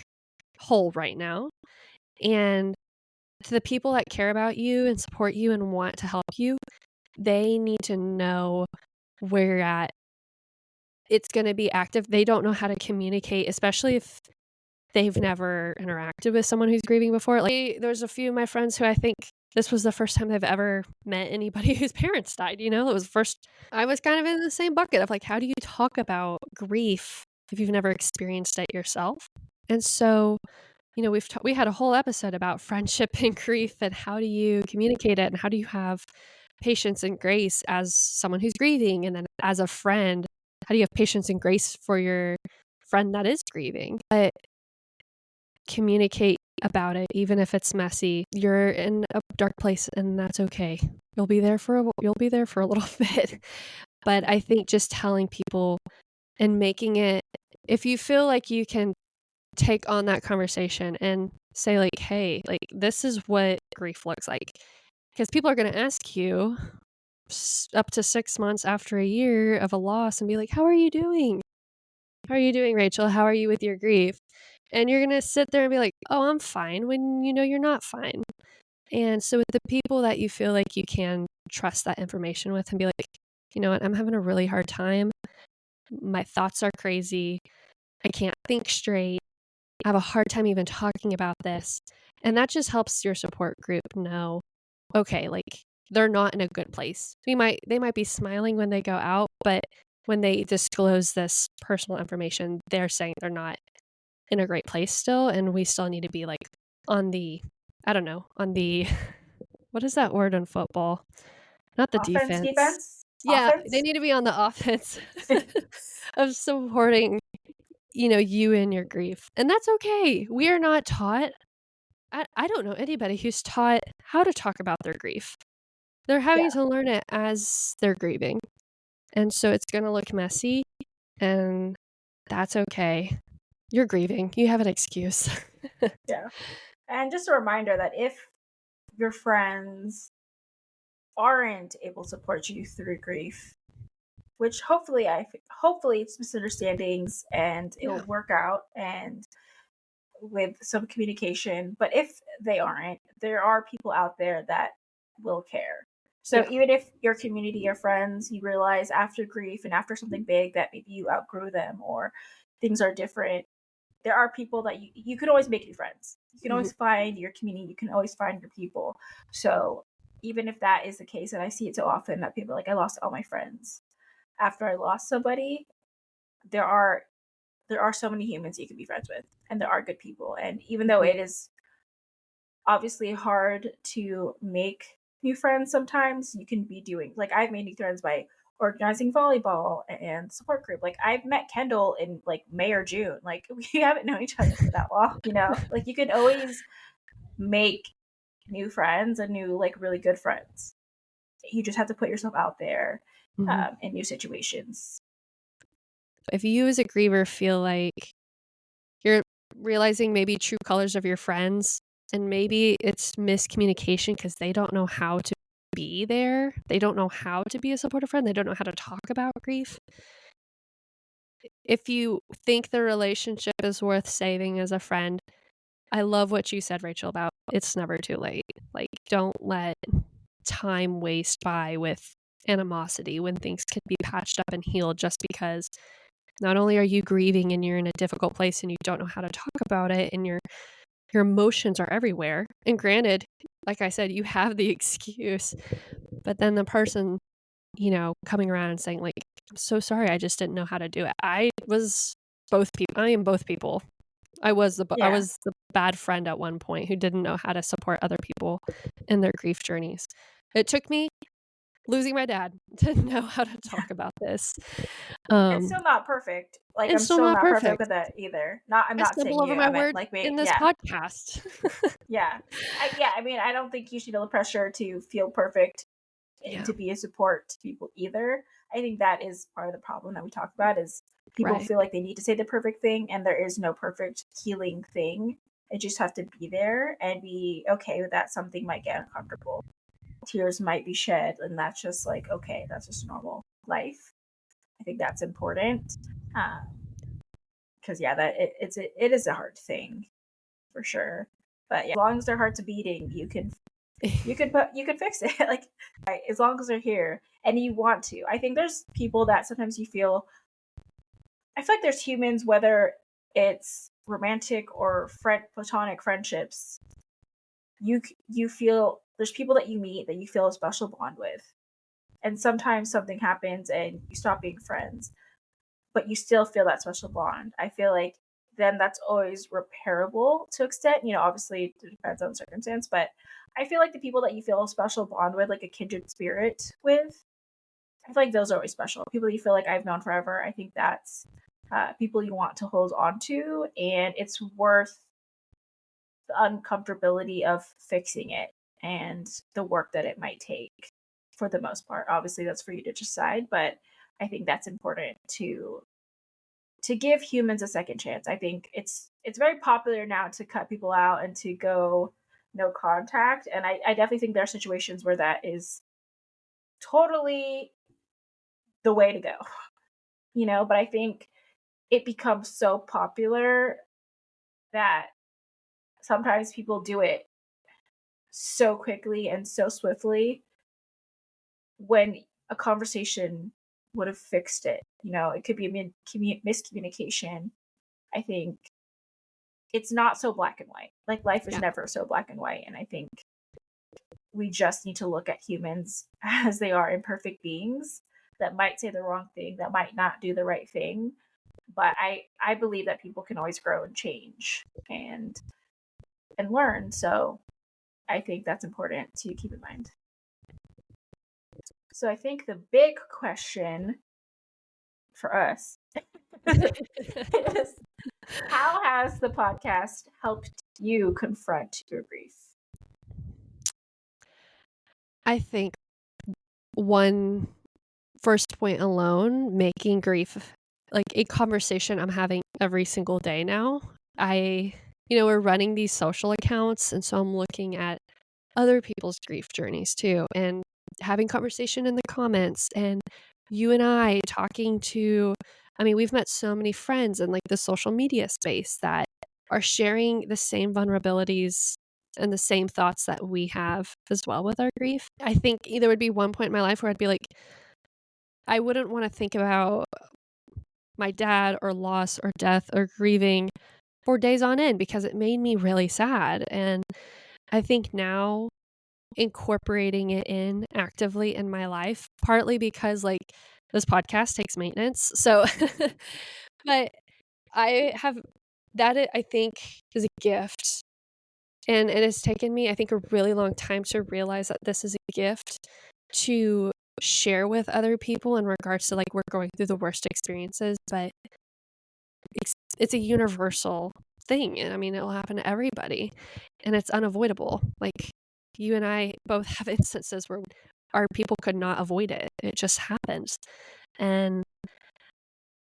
hole right now. And to the people that care about you and support you and want to help you, they need to know where you're at. It's going to be active. They don't know how to communicate, especially if they've never interacted with someone who's grieving before. Like, there's a few of my friends who I think this was the first time they've ever met anybody whose parents died. You know, it was first. I was kind of in the same bucket of like, how do you talk about grief if you've never experienced it yourself? And so, you know, we had a whole episode about friendship and grief and how do you communicate it and how do you have patience and grace as someone who's grieving, and then as a friend, how do you have patience and grace for your friend that is grieving? But communicate about it, even if it's messy. You're in a dark place, and that's okay. You'll be there for a little bit. But I think just telling people and making it, if you feel like you can take on that conversation and say like, hey, like this is what grief looks like, because people are going to ask you up to 6 months after a year of a loss and be like, how are you doing? How are you doing, Rachel? How are you with your grief? And you're going to sit there and be like, oh, I'm fine, when you know you're not fine. And so with the people that you feel like you can trust that information with and be like, you know what, I'm having a really hard time. My thoughts are crazy. I can't think straight. I have a hard time even talking about this. And that just helps your support group know, okay, like they're not in a good place. They might be smiling when they go out, but when they disclose this personal information, they're saying they're not in a great place still, and we still need to be like on the, I don't know, on the what is that word in football? Not the Offense, defense. defense? Yeah, Offense? they need to be on the offense of supporting you and your grief. And that's okay. We are not taught. I don't know anybody who's taught how to talk about their grief. They're having Yeah. to learn it as they're grieving. And so it's going to look messy, and that's okay. You're grieving. You have an excuse. Yeah. And just a reminder that if your friends aren't able to support you through grief, which hopefully it's misunderstandings and Yeah. it'll work out and with some communication. But if they aren't, there are people out there that will care. So Yeah. even if your community or friends, you realize after grief and after something big that maybe you outgrew them or things are different, there are people that you can always make new friends. You can Mhm. always find your community. You can always find your people. So even if that is the case, and I see it so often that people are like, I lost all my friends after I lost somebody, there are so many humans you can be friends with, and there are good people. And even though Mhm. it is obviously hard to make new friends, sometimes you can be doing like I've made new friends by organizing volleyball and support group. Like I've met Kendall in like May or June. Like we haven't known each other for that long, you know? Like you can always make new friends and new like really good friends. You just have to put yourself out there Mhm. in new situations. If you as a griever feel like you're realizing maybe true colors of your friends, and maybe it's miscommunication because they don't know how to be there. They don't know how to be a supportive friend. They don't know how to talk about grief. If you think the relationship is worth saving as a friend, I love what you said, Rachel, about it's never too late. Like, don't let time waste by with animosity when things can be patched up and healed just because not only are you grieving and you're in a difficult place and you don't know how to talk about it and your emotions are everywhere. And granted, like I said, you have the excuse, but then the person, coming around and saying like, "I'm so sorry, I just didn't know how to do it." I was both people. I am both people. I Yeah. was the bad friend at one point who didn't know how to support other people in their grief journeys. It took me losing my dad to know how to talk about this. It's Um, still not perfect. Like it's I'm still still not not perfect perfect. with that either. Not I'm I not stumble saying over you. my I meant words like in me. this Yeah. podcast. Yeah. I mean, I don't think you should feel the pressure to feel perfect and Yeah, to be a support to people either. I think that is part of the problem that we talk about is people right. feel like they need to say the perfect thing and there is no perfect healing thing. It just have to be there and be okay with that. Something might get uncomfortable. Tears might be shed and that's just like, okay, that's just normal life. I think that's important. Because yeah, that it is a hard thing for sure. But yeah, as long as their hearts are beating, you can fix it. Like right, as long as they're here and you want to. I think there's people that sometimes you feel. I feel like there's humans, whether it's romantic or platonic friendships. You feel there's people that you meet that you feel a special bond with, and sometimes something happens and you stop being friends, but you still feel that special bond. I feel like then that's always repairable to extent. You know, obviously it depends on the circumstance, but I feel like the people that you feel a special bond with, like a kindred spirit with, I feel like those are always special. People you feel like I've known forever. I think that's people you want to hold on to, and it's worth the uncomfortability of fixing it and the work that it might take for the most part. Obviously, that's for you to decide, but I think that's important to give humans a second chance. I think it's very popular now to cut people out and to go no contact. And I definitely think there are situations where that is totally the way to go, you know, but I think it becomes so popular that sometimes people do it so quickly and so swiftly when a conversation would have fixed it. You know, it could be a miscommunication. I think it's not so black and white. Like life is Yeah. never so black and white. And I think we just need to look at humans as they are imperfect beings that might say the wrong thing, that might not do the right thing. But I believe that people can always grow and change and learn. So I think that's important to keep in mind. So I think the big question for us is how has the podcast helped you confront your grief? I think one first point alone, making grief like a conversation I'm having every single day now. We're running these social accounts, and so I'm looking at other people's grief journeys too, and having conversation in the comments, and you and I talking to, I mean, we've met so many friends in like the social media space that are sharing the same vulnerabilities and the same thoughts that we have as well with our grief. I think there would be one point in my life where I'd be like, I wouldn't want to think about my dad or loss or death or grieving for days on end because it made me really sad. And I think now incorporating it in actively in my life, partly because like this podcast takes maintenance. So, but I have I think is a gift. And it has taken me, I think, a really long time to realize that this is a gift to share with other people in regards to like we're going through the worst experiences, but it's a universal thing. And I mean, it'll happen to everybody and it's unavoidable. Like you and I both have instances where our people could not avoid it. It just happens. And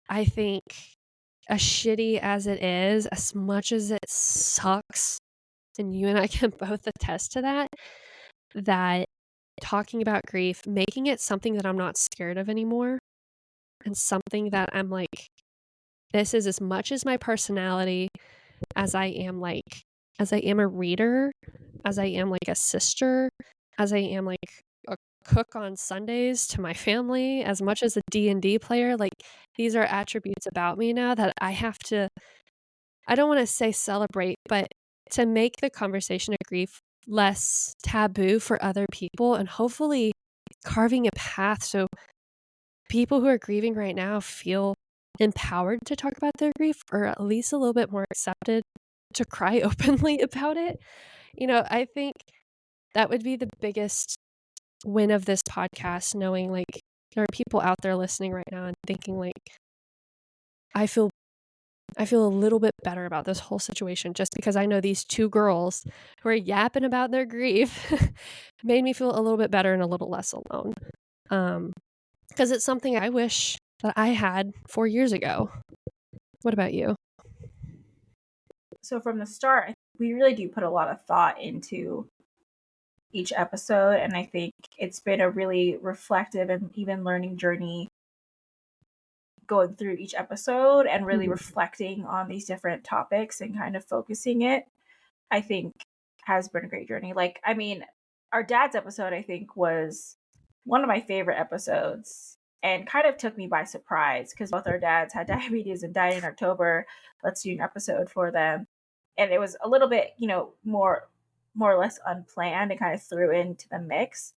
I think as shitty as it is, as much as it sucks, and you and I can both attest to that, that talking about grief, making it something that I'm not scared of anymore, and something that I'm like, this is as much as my personality as I am a reader, as I am like a sister, as I am like a cook on Sundays to my family, as much as a D&D player. Like these are attributes about me now that I don't want to say celebrate, but to make the conversation of grief less taboo for other people, and hopefully carving a path so people who are grieving right now feel empowered to talk about their grief, or at least a little bit more accepted to cry openly about it. I think that would be the biggest win of this podcast, knowing like there are people out there listening right now and thinking like, I feel I feel a little bit better about this whole situation just because I know these two girls who are yapping about their grief made me feel a little bit better and a little less alone. Because it's something I wish that I had 4 years ago. What about you? So from the start, we really do put a lot of thought into each episode, and I think it's been a really reflective and even learning journey going through each episode and really reflecting on these different topics and kind of focusing it, I think has been a great journey. Like, I mean, our dad's episode, I think, was one of my favorite episodes and kind of took me by surprise because both our dads had diabetes and died in October. Let's do an episode for them. And it was a little bit, more or less unplanned and kind of threw into the mix.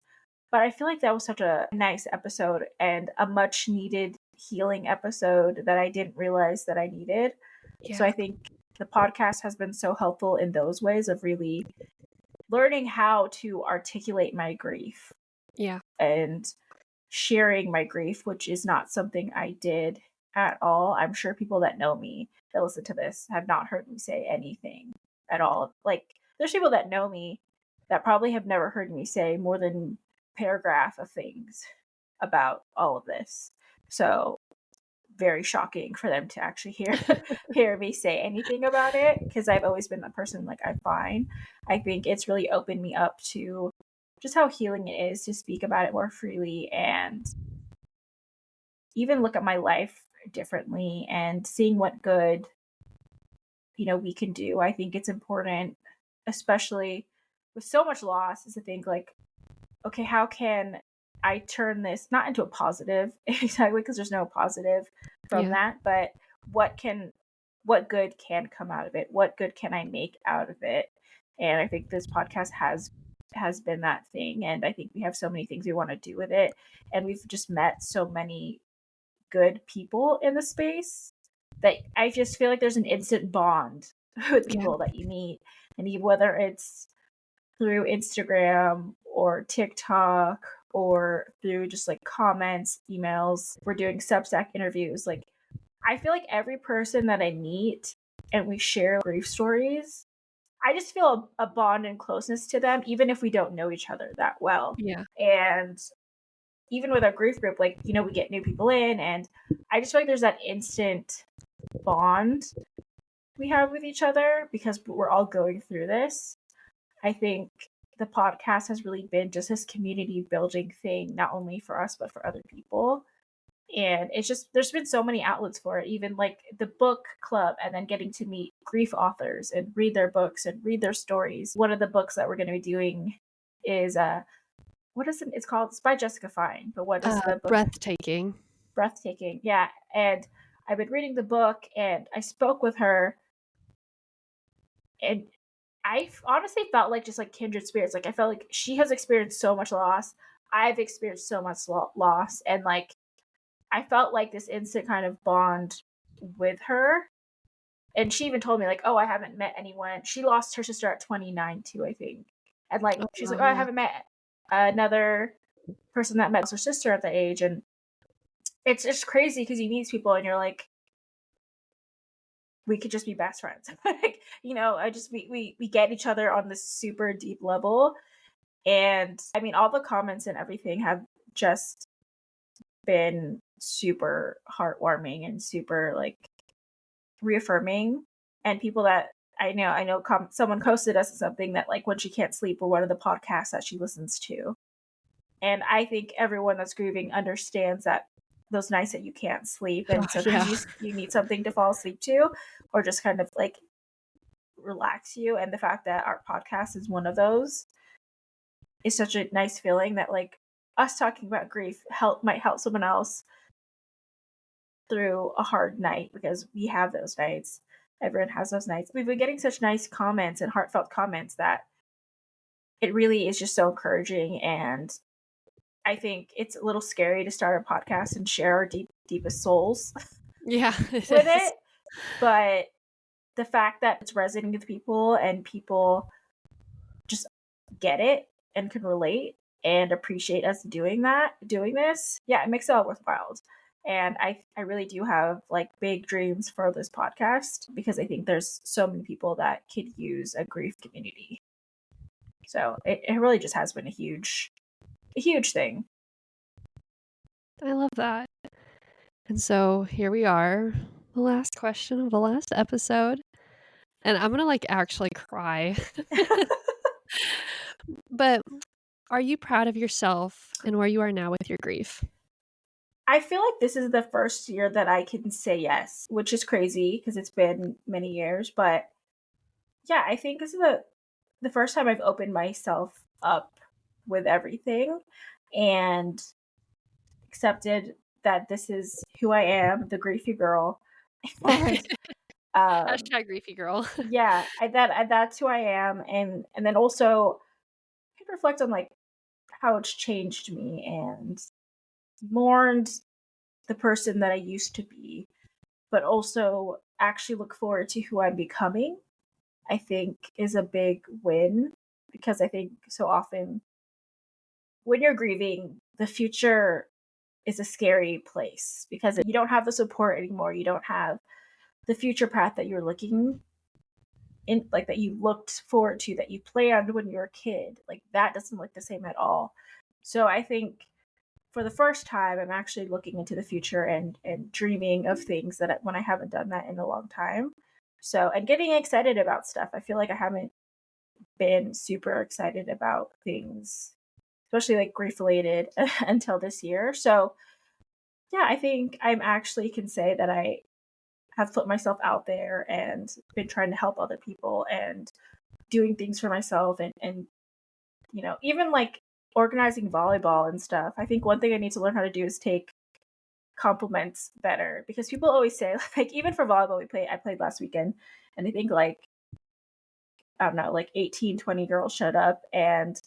But I feel like that was such a nice episode and a much needed healing episode that I didn't realize that I needed. So Yeah. I think the podcast has been so helpful in those ways of really learning how to articulate my grief. Yeah. And sharing my grief, which is not something I did at all. I'm sure people that know me that listen to this have not heard me say anything at all. Like, there's people that know me that probably have never heard me say more than a paragraph of things about all of this. So very shocking for them to actually hear me say anything about it, because I've always been the person like, I'm fine. I think it's really opened me up to just how healing it is to speak about it more freely and even look at my life differently and seeing what good we can do. I think it's important, especially with so much loss, is to think like, okay, how can I turn this not into a positive exactly, because there's no positive from Yeah. that, but what good can come out of it? What good can I make out of it? And I think this podcast has been that thing, and I think we have so many things we want to do with it, and we've just met so many good people in the space that I just feel like there's an instant bond with Yeah. people that you meet, and whether it's through Instagram or TikTok or through just like comments, emails. We're doing Substack interviews. Like, I feel like every person that I meet and we share grief stories, I just feel a bond and closeness to them, even if we don't know each other that well. Yeah. And even with our grief group, like, you know, we get new people in, and I just feel like there's that instant bond we have with each other because we're all going through this. I think the podcast has really been just this community building thing, not only for us, but for other people. And it's just, there's been so many outlets for it, even like the book club, and then getting to meet grief authors and read their books and read their stories. One of the books that we're going to be doing is, what is it? It's called, it's by Jessica Fine, but what is the book? Breathtaking. Breathtaking. Yeah. And I've been reading the book and I spoke with her, and I honestly felt like just like kindred spirits. Like I felt like she has experienced so much loss. I've experienced so much loss, and like I felt like this instant kind of bond with her. And she even told me like, "Oh, I haven't met anyone." She lost her sister at 29 too, I think. And like Oh, she's like, wow, "Oh, I yeah. haven't met another person that met her sister at the age." And it's just crazy because you meet these people and you're like, we could just be best friends. Like, you know, I just we get each other on this super deep level. And I mean, all the comments and everything have just been super heartwarming and super like reaffirming. And people that I know someone posted us something that like when she can't sleep, or one of the podcasts that she listens to. And I think everyone that's grieving understands that those nights that you can't sleep, Oh, and sometimes yeah. you need something to fall asleep to, or just kind of like relax you. And the fact that our podcast is one of those is such a nice feeling that like us talking about grief might help someone else through a hard night, because we have those nights. Everyone has those nights. We've been getting such nice comments and heartfelt comments that it really is just so encouraging. And I think it's a little scary to start a podcast and share our deepest souls Yeah, it with is. it. But the fact that it's resonating with people and people just get it and can relate and appreciate us doing this, yeah, it makes it all worthwhile. And I really do have like big dreams for this podcast, because I think there's so many people that could use a grief community. So it really just has been a huge thing. I love that. And so here we are, the last question of the last episode. And I'm gonna like actually cry. But are you proud of yourself and where you are now with your grief? I feel like this is the first year that I can say yes, which is crazy because it's been many years. But yeah, I think this is the first time I've opened myself up with everything and accepted that this is who I am, the griefy girl. And Hashtag griefy girl. yeah, that's who I am. And then also I can reflect on like how it's changed me and mourned the person that I used to be, but also actually look forward to who I'm becoming. I think is a big win, because I think so often when you're grieving, the future is a scary place because you don't have the support anymore. You don't have the future path that you're looking in, like that you looked forward to, that you planned when you were a kid. Like that doesn't look the same at all. So I think for the first time, I'm actually looking into the future and dreaming of things that when I haven't done that in a long time. So, and getting excited about stuff. I feel like I haven't been super excited about things, especially like grief related, until this year. So, yeah, I think I'm actually can say that I have put myself out there and been trying to help other people and doing things for myself, and you know, even like organizing volleyball and stuff. I think one thing I need to learn how to do is take compliments better, because people always say like, even for volleyball I played last weekend, and I think like I don't know, like 18, 20 girls showed up, and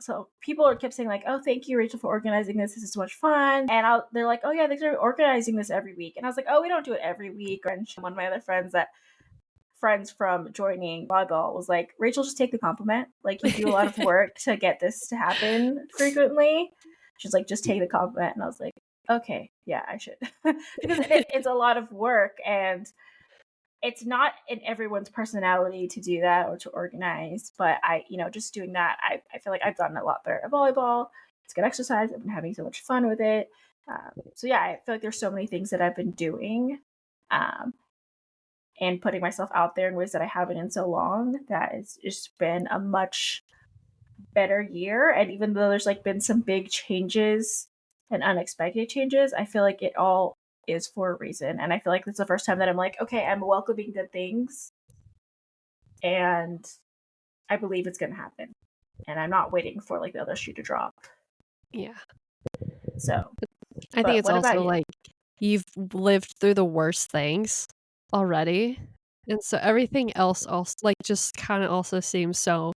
so people kept saying like, "Oh, thank you, Rachel, for organizing this. This is so much fun." And they're like, "Oh yeah, they're organizing this every week." And I was like, "Oh, we don't do it every week." And one of my other friends from joining volleyball was like, "Rachel, just take the compliment. Like you do a lot of work to get this to happen frequently." She's like, "Just take the compliment." And I was like, Okay, yeah, I should. Because it's a lot of work, and it's not in everyone's personality to do that or to organize. But just doing that, I feel like I've gotten a lot better at volleyball. It's good exercise. I've been having so much fun with it. So yeah, I feel like there's so many things that I've been doing, um, and putting myself out there in ways that I haven't in so long. That it's just been a much better year. And even though there's like been some big changes and unexpected changes, I feel like it all is for a reason. And I feel like it's the first time that I'm like, okay, I'm welcoming good things, and I believe it's gonna happen. And I'm not waiting for like the other shoe to drop. Yeah. So, I think but it's what about also you? like you've lived through the worst things already. And so everything else also like just kind of also seems so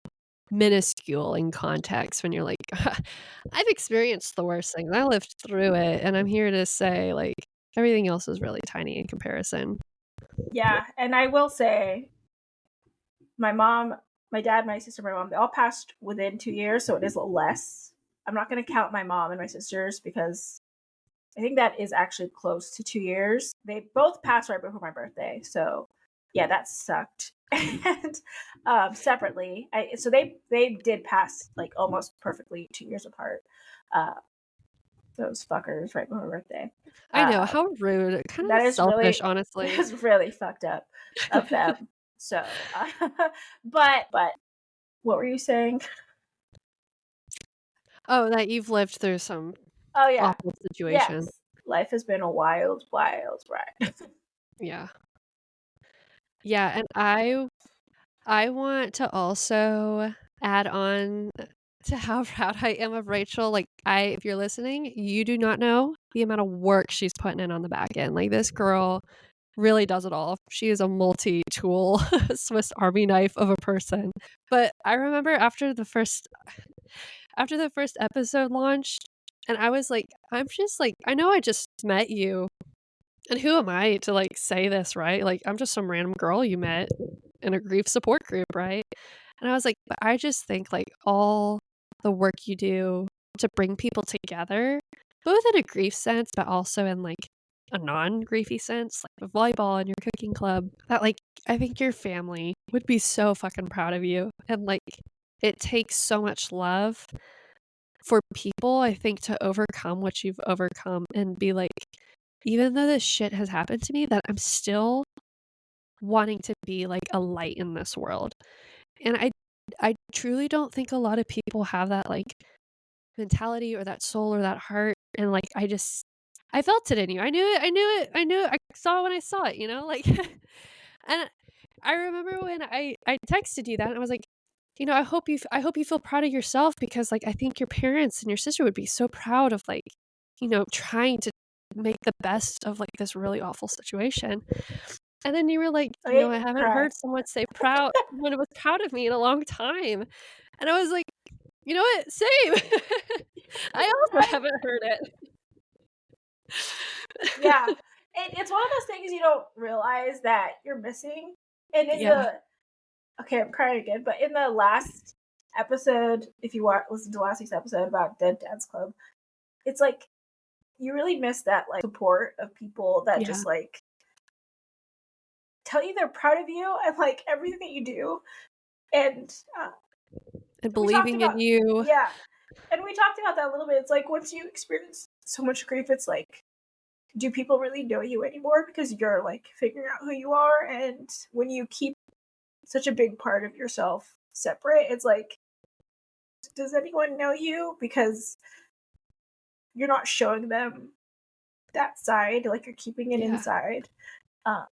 minuscule in context when you're like, I've experienced the worst things. I lived through it. And I'm here to say, like, everything else is really tiny in comparison. Yeah, and I will say my mom, my dad, my sister, my mom, they all passed within 2 years, so it is less. I'm not going to count my mom and my sisters because I think that is actually close to 2 years. They both passed right before my birthday, so yeah, that sucked. And separately, so they did pass like almost perfectly 2 years apart. Uh, those fuckers right before my birthday. I know, Uh, how rude. Kind that of is selfish, really that honestly. is really fucked up of them. So, but what were you saying? Oh, that you've lived through some Oh yeah, awful situation. yes. Life has been a wild, wild ride. Yeah. Yeah, and I want to also add on to how proud I am of Rachel. Like, if you're listening, you do not know the amount of work she's putting in on the back end. Like, this girl really does it all. She is a multi-tool Swiss Army knife of a person. But I remember after the first episode launched, and I was like, I'm just like, I know I just met you, and who am I to like say this, right? Like, I'm just some random girl you met in a grief support group, right? And I was like, but I just think like all the work you do to bring people together, both in a grief sense, but also in like a non-griefy sense, like the volleyball and your cooking club, that like I think your family would be so fucking proud of you. And like it takes so much love for people, I think, to overcome what you've overcome and be like, even though this shit has happened to me, that I'm still wanting to be like a light in this world. And I truly don't think a lot of people have that like mentality or that soul or that heart. And like I felt it in you. I knew it. I saw it when I saw it, you know? Like and I remember when I texted you that and I was like, I hope you feel proud of yourself because like I think your parents and your sister would be so proud of like, trying to make the best of like this really awful situation. And then you were like, I made I me haven't cry. heard someone say someone was proud of me in a long time. And I was like, you know what? Same. I also Right? haven't heard it. Yeah. It's one of those things you don't realize that you're missing. And in Yeah. the okay, I'm crying again, but in the last episode, if you listen to last week's episode about Dead Dad's Club, it's like you really miss that like support of people that Yeah. just like tell you they're proud of you and like everything that you do. And And we talked believing in about you. yeah, and we talked about that a little bit. It's like once you experience so much grief, it's like, do people really know you anymore because you're like figuring out who you are? And when you keep such a big part of yourself separate, it's like, does anyone know you? Because you're not showing them that side, like you're keeping it Yeah. inside. Uh,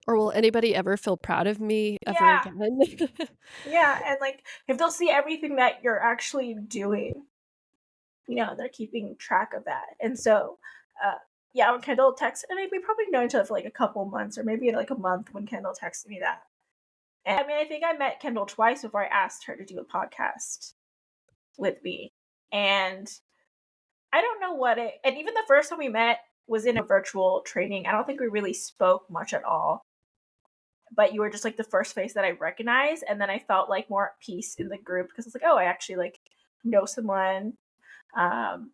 Or will anybody ever feel proud of me ever yeah, again? yeah, and like if they'll see everything that you're actually doing, they're keeping track of that. And so, uh, yeah, when Kendall texted, and we probably known each other for like a couple months or maybe like a month when Kendall texted me that. And I mean, I think I met Kendall twice before I asked her to do a podcast with me. And I don't know and even the first time we met was in a virtual training. I don't think we really spoke much at all, but you were just like the first face that I recognized. And then I felt like more at peace in the group because it's like, oh, I actually like know someone. Um,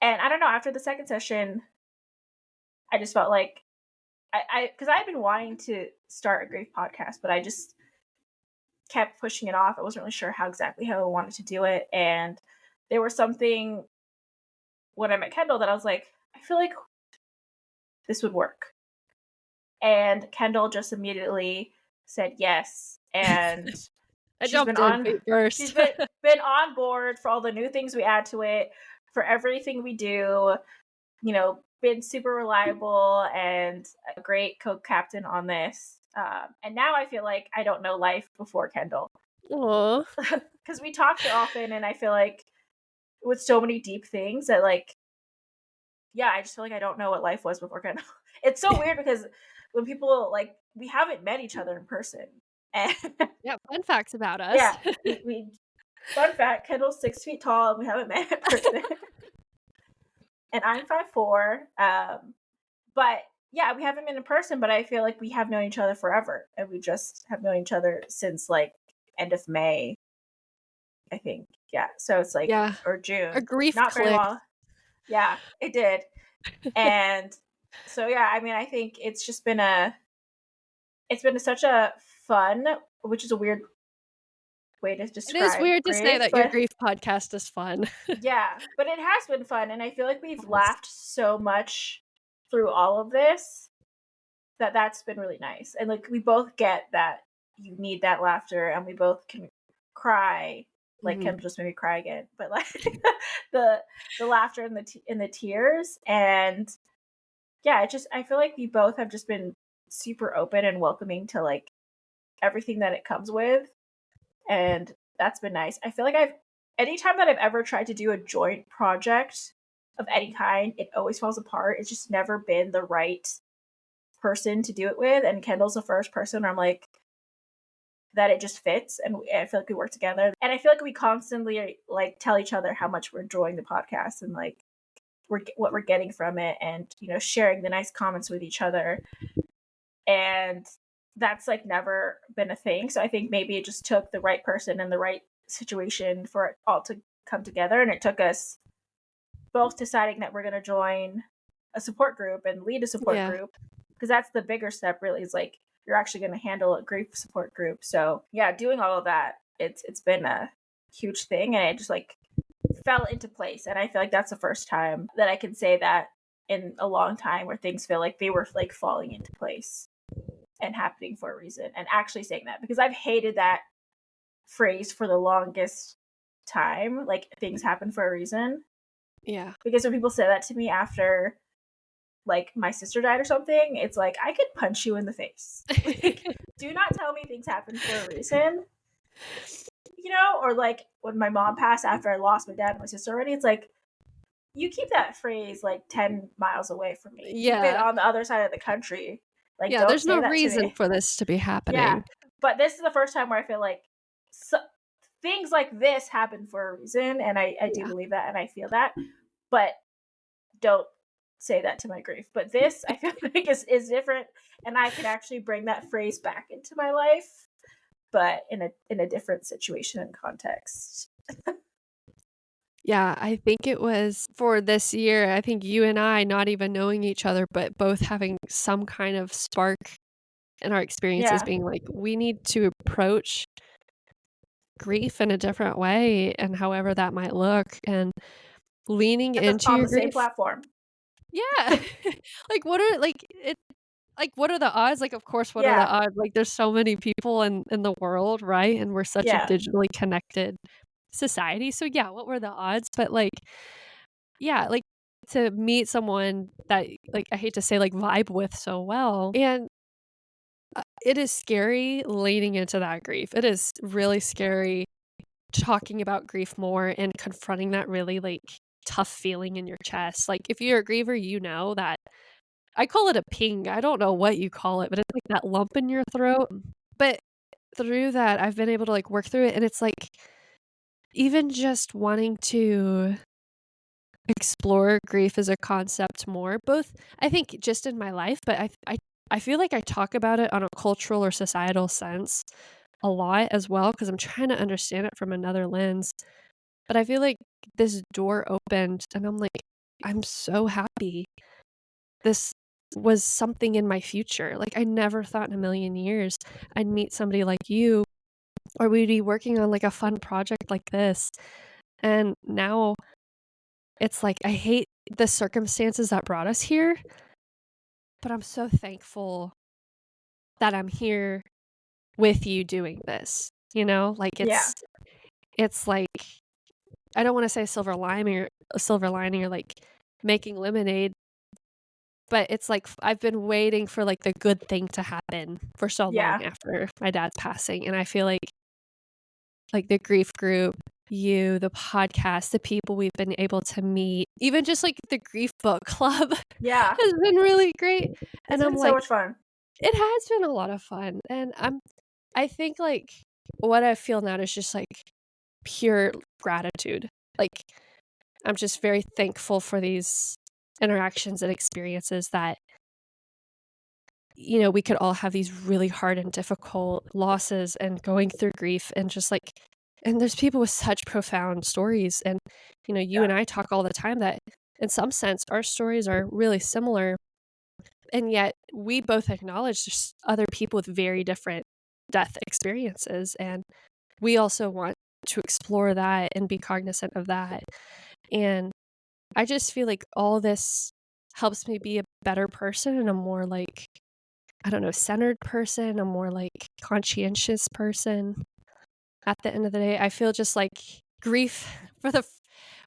And I don't know, after the second session, I just felt like because I had been wanting to start a grief podcast, but I just kept pushing it off. I wasn't really sure how I wanted to do it. And there was something when I met Kendall that I was like, I feel like this would work. And Kendall just immediately said yes. And I she's jumped been in on feet first. she's been on board for all the new things we add to it, for everything we do, been super reliable and a great co-captain on this. And now I feel like I don't know life before Kendall. Aw. Because we talk so often, and I feel like with so many deep things that, like, yeah, I just feel like I don't know what life was before Kendall. It's so weird because when people, like, we haven't met each other in person. And Yeah, fun facts about us. yeah, we fun fact, Kendall's 6 feet tall and we haven't met in person. And I'm 5'4". But yeah, we haven't been in person, but I feel like we have known each other forever. And we just have known each other since, like, end of May, I think. Yeah. So it's like, Yeah. or June. A grief Not very click. long. Yeah, it did. And so, yeah, I mean, I think it's just been such a fun, which is a weird way to describe It is weird to grief, say that your but grief podcast is fun. yeah, but it has been fun. And I feel like we've laughed so much through all of this that's been really nice. And, like, we both get that you need that laughter, and we both can cry. Like, Kim just made me cry again, but, like, the laughter and the tears. And yeah, I feel like we both have just been super open and welcoming to, like, everything that it comes with. And that's been nice. I feel like anytime that I've ever tried to do a joint project of any kind, it always falls apart. It's just never been the right person to do it with. And Kendall's the first person where I'm like, that it just fits, and I feel like we work together. And I feel like we constantly, like, tell each other how much we're enjoying the podcast, and, like, what we're getting from it, and, sharing the nice comments with each other. And that's, like, never been a thing. So I think maybe it just took the right person and the right situation for it all to come together. And it took us both deciding that we're going to join a support group and lead a support group, because that's the bigger step, really, is, like, you're actually going to handle a grief support group. So yeah, doing all of that, it's been a huge thing, and it just, like, fell into place. And I feel like that's the first time that I can say that in a long time, where things feel like they were, like, falling into place and happening for a reason, and actually saying that, because I've hated that phrase for the longest time, like, things happen for a reason. Yeah. Because when people say that to me after, like, my sister died or something, it's like, I could punch you in the face. Like, do not tell me things happen for a reason. Or, like, when my mom passed after I lost my dad and my sister already, it's like, you keep that phrase, like, 10 miles away from me. Yeah. Keep it on the other side of the country. Like, Yeah, don't there's say no that reason to me. for this to be happening. Yeah, but this is the first time where I feel like things like this happen for a reason, and I do believe that, and I feel that. But don't say that to my grief. But this, I feel like, is different, and I can actually bring that phrase back into my life, but in a different situation and context. Yeah, I think it was for this year, I think you and I not even knowing each other, but both having some kind of spark in our experiences, being like, we need to approach grief in a different way, and however that might look, and leaning into on your the same grief. platform. Yeah. Like, what are the odds? Like, of course, what are the odds? Like, there's so many people in the world, right? And we're such a digitally connected society. So yeah, what were the odds? But, like, yeah, like, to meet someone that, like, I hate to say, like, vibe with so well. And it is scary leaning into that grief. It is really scary talking about grief more and confronting that really, like, tough feeling in your chest. Like, if you're a griever, you know that I call it a ping. I don't know what you call it, but it's like that lump in your throat. But through that, I've been able to, like, work through it, and it's like, even just wanting to explore grief as a concept more, both, I think, just in my life, but I feel like I talk about it on a cultural or societal sense a lot as well, because I'm trying to understand it from another lens. But I feel like this door opened, and I'm like, I'm so happy this was something in my future. Like, I never thought in a million years I'd meet somebody like you, or we'd be working on, like, a fun project like this. And now it's like, I hate the circumstances that brought us here, but I'm so thankful that I'm here with you doing this, you know? Like, Yeah. it's like, I don't wanna say a silver lining or, like, making lemonade, but it's like I've been waiting for, like, the good thing to happen for so Yeah. long after my dad's passing, and I feel like, the grief group, you, the podcast, the people we've been able to meet, even just, like, the grief book club Yeah. has been really great, and It's I'm been so like, much fun. it has been a lot of fun, and I think, like, what I feel now is just, like, pure gratitude. Like, I'm just very thankful for these interactions and experiences that, we could all have these really hard and difficult losses and going through grief and just, like, and there's people with such profound stories, and, you Yeah. and I talk all the time that in some sense our stories are really similar, and yet we both acknowledge there's other people with very different death experiences, and we also want to explore that and be cognizant of that, and I just feel like all this helps me be a better person and a more, like, I don't know, centered person, a more, like, conscientious person. At the end of the day, I feel just like grief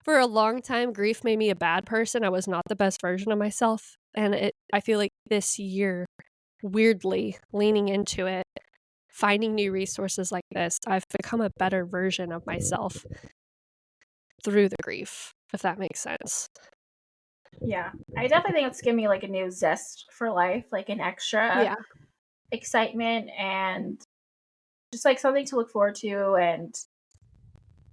for a long time, grief made me a bad person. I was not the best version of myself, and I feel like this year, weirdly leaning into it, finding new resources like this, I've become a better version of myself through the grief, if that makes sense. Yeah. I definitely think it's given me like a new zest for life, like an extra Yeah. excitement and just like something to look forward to. And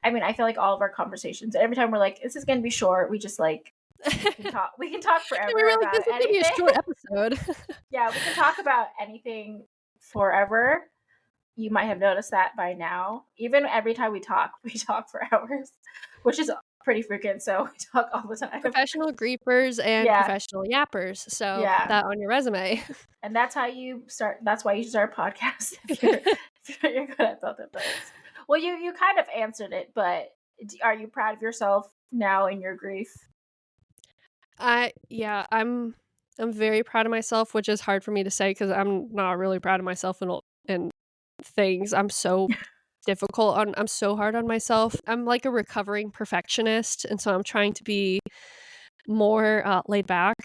I mean, I feel like all of our conversations, every time we're like, this is going to be short, we just like we can talk And we forever were like, about "This is gonna be a anything. short episode." Yeah, we can talk about anything forever. You might have noticed that by now. Even every time we talk for hours, which is pretty freaking. So we talk all the time. Professional griefers and Yeah, professional yappers, so put yeah. that on your resume. And that's how you start. That's why you start a podcast if you're good at both of those. Well, you kind of answered it, but are you proud of yourself now in your grief? Yeah, I'm very proud of myself, which is hard for me to say because 'cause I'm not really proud of myself in things. I'm so hard on myself. I'm like a recovering perfectionist, and so I'm trying to be more, laid back.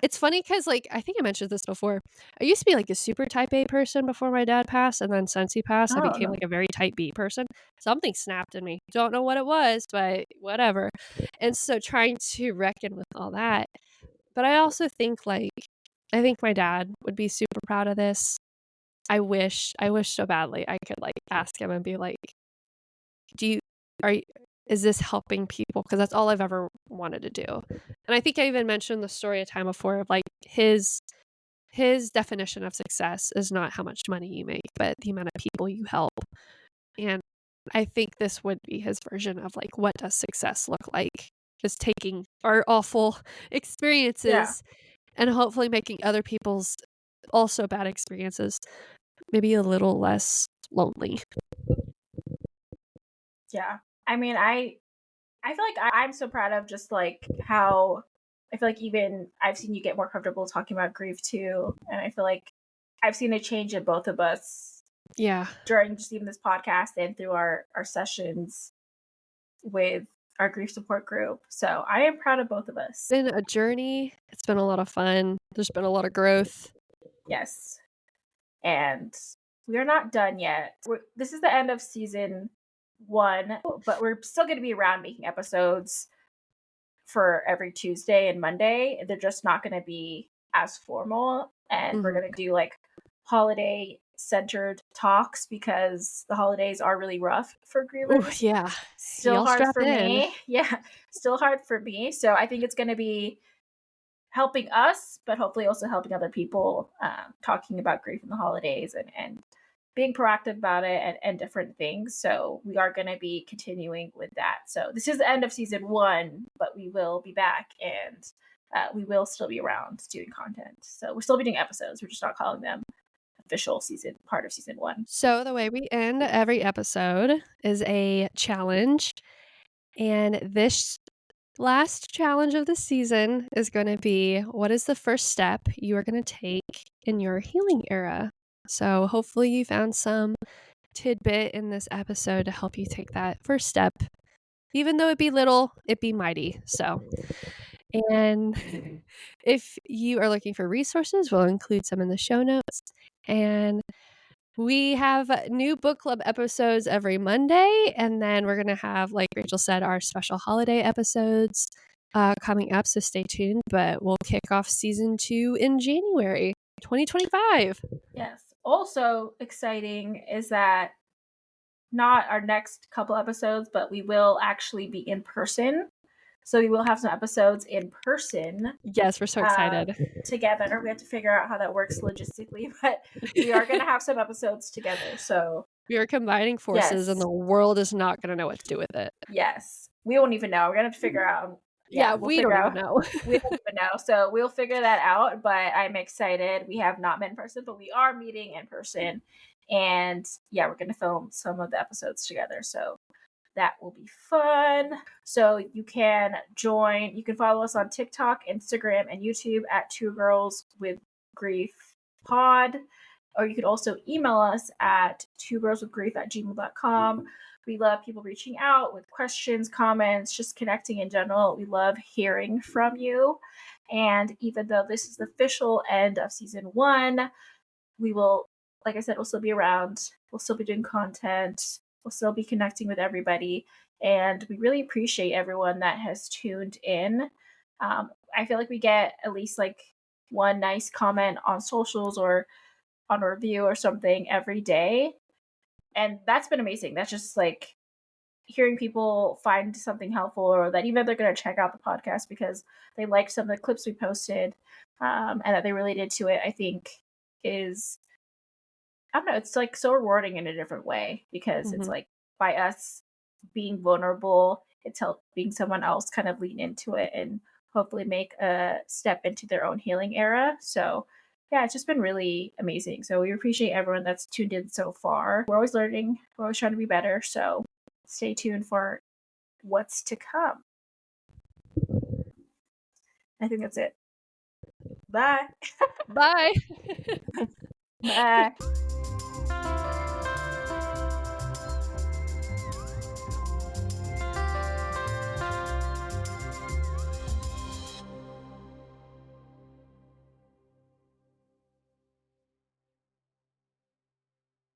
It's funny because, like, I think I mentioned this before. I used to be, like, a super type A person before my dad passed, and then since he passed, I Oh became, no. like, a very type B person. Something snapped in me. Don't know what it was, but whatever. And so trying to reckon with all that. But I also think, like, I think my dad would be super proud of this. I wish so badly I could, like, ask him and be like, "Do you are you is this helping people?" Because that's all I've ever wanted to do. And I think I even mentioned the story a time before of, like, his definition of success is not how much money you make, but the amount of people you help. And I think this would be his version of, like, what does success look like? Just taking our awful Yeah, experiences and hopefully making other people's also bad experiences maybe a little less lonely. yeah. I mean, I feel like I'm so proud of just like how I feel like even I've seen you get more comfortable talking about grief too, and I feel like I've seen a change in both of us Yeah. during just even this podcast and through our sessions with our grief support group. So I am proud of both of us. Been a journey. It's been a lot of fun. There's been a lot of growth. Yes. And we are not done yet. This is the end of season 1, but we're still going to be around making episodes for every Tuesday and Monday. They're just not going to be as formal. And we're Mhm. going to do like holiday centered talks because the holidays are really rough for Ooh, grievers. yeah. Still Y'all hard strap for in. me. Yeah, still hard for me. So I think it's going to be helping us, but hopefully also helping other people talking about grief in the holidays and being proactive about it and different things. So we are going to be continuing with that. So this is the end of season 1, but we will be back, and we will still be around doing content. So we're still be doing episodes. We're just not calling them official season part of season 1. So the way we end every episode is a challenge. And this last challenge of the season is going to be, what is the first step you are going to take in your healing era? So hopefully you found some tidbit in this episode to help you take that first step. Even though it be little, it be mighty. So, and if you are looking for resources, we'll include some in the show notes. And we have new book club episodes every Monday, and then we're going to have, like Rachel said, our special holiday episodes coming up, so stay tuned. But we'll kick off season 2 in January 2025. Yes. Also exciting is that not our next couple episodes, but we will actually be in person. So we will have some episodes in person. Yes, we're so excited. Together. We have to figure out how that works logistically, but we are going to have some episodes together. So we are combining forces, and the world is not going to know what to do with it. Yes. We won't even know. We're going to have to figure out. Yeah, we don't even know. We don't even know. So we'll figure that out, but I'm excited. We have not met in person, but we are meeting in person. And yeah, we're going to film some of the episodes together. So that will be fun. So you can join. You can follow us on TikTok, Instagram, and YouTube at 2 Girls with Grief Pod. Or you could also email us at 2girlswithgrief@gmail.com. We love people reaching out with questions, comments, just connecting in general. We love hearing from you. And even though this is the official end of season 1, we will, like I said, we'll still be around. We'll still be doing content. We'll still be connecting with everybody. And we really appreciate everyone that has tuned in. I feel like we get at least like one nice comment on socials or on a review or something every day. And that's been amazing. That's just like hearing people find something helpful, or that even if they're going to check out the podcast because they liked some of the clips we posted and that they related to it, I think is, I don't know, it's like so rewarding in a different way, because it's like by us being vulnerable, it's helping someone else kind of lean into it and hopefully make a step into their own healing era. So yeah, it's just been really amazing. So we appreciate everyone that's tuned in so far. We're always learning. We're always trying to be better. So stay tuned for what's to come. I think that's it. Bye. Bye. Bye.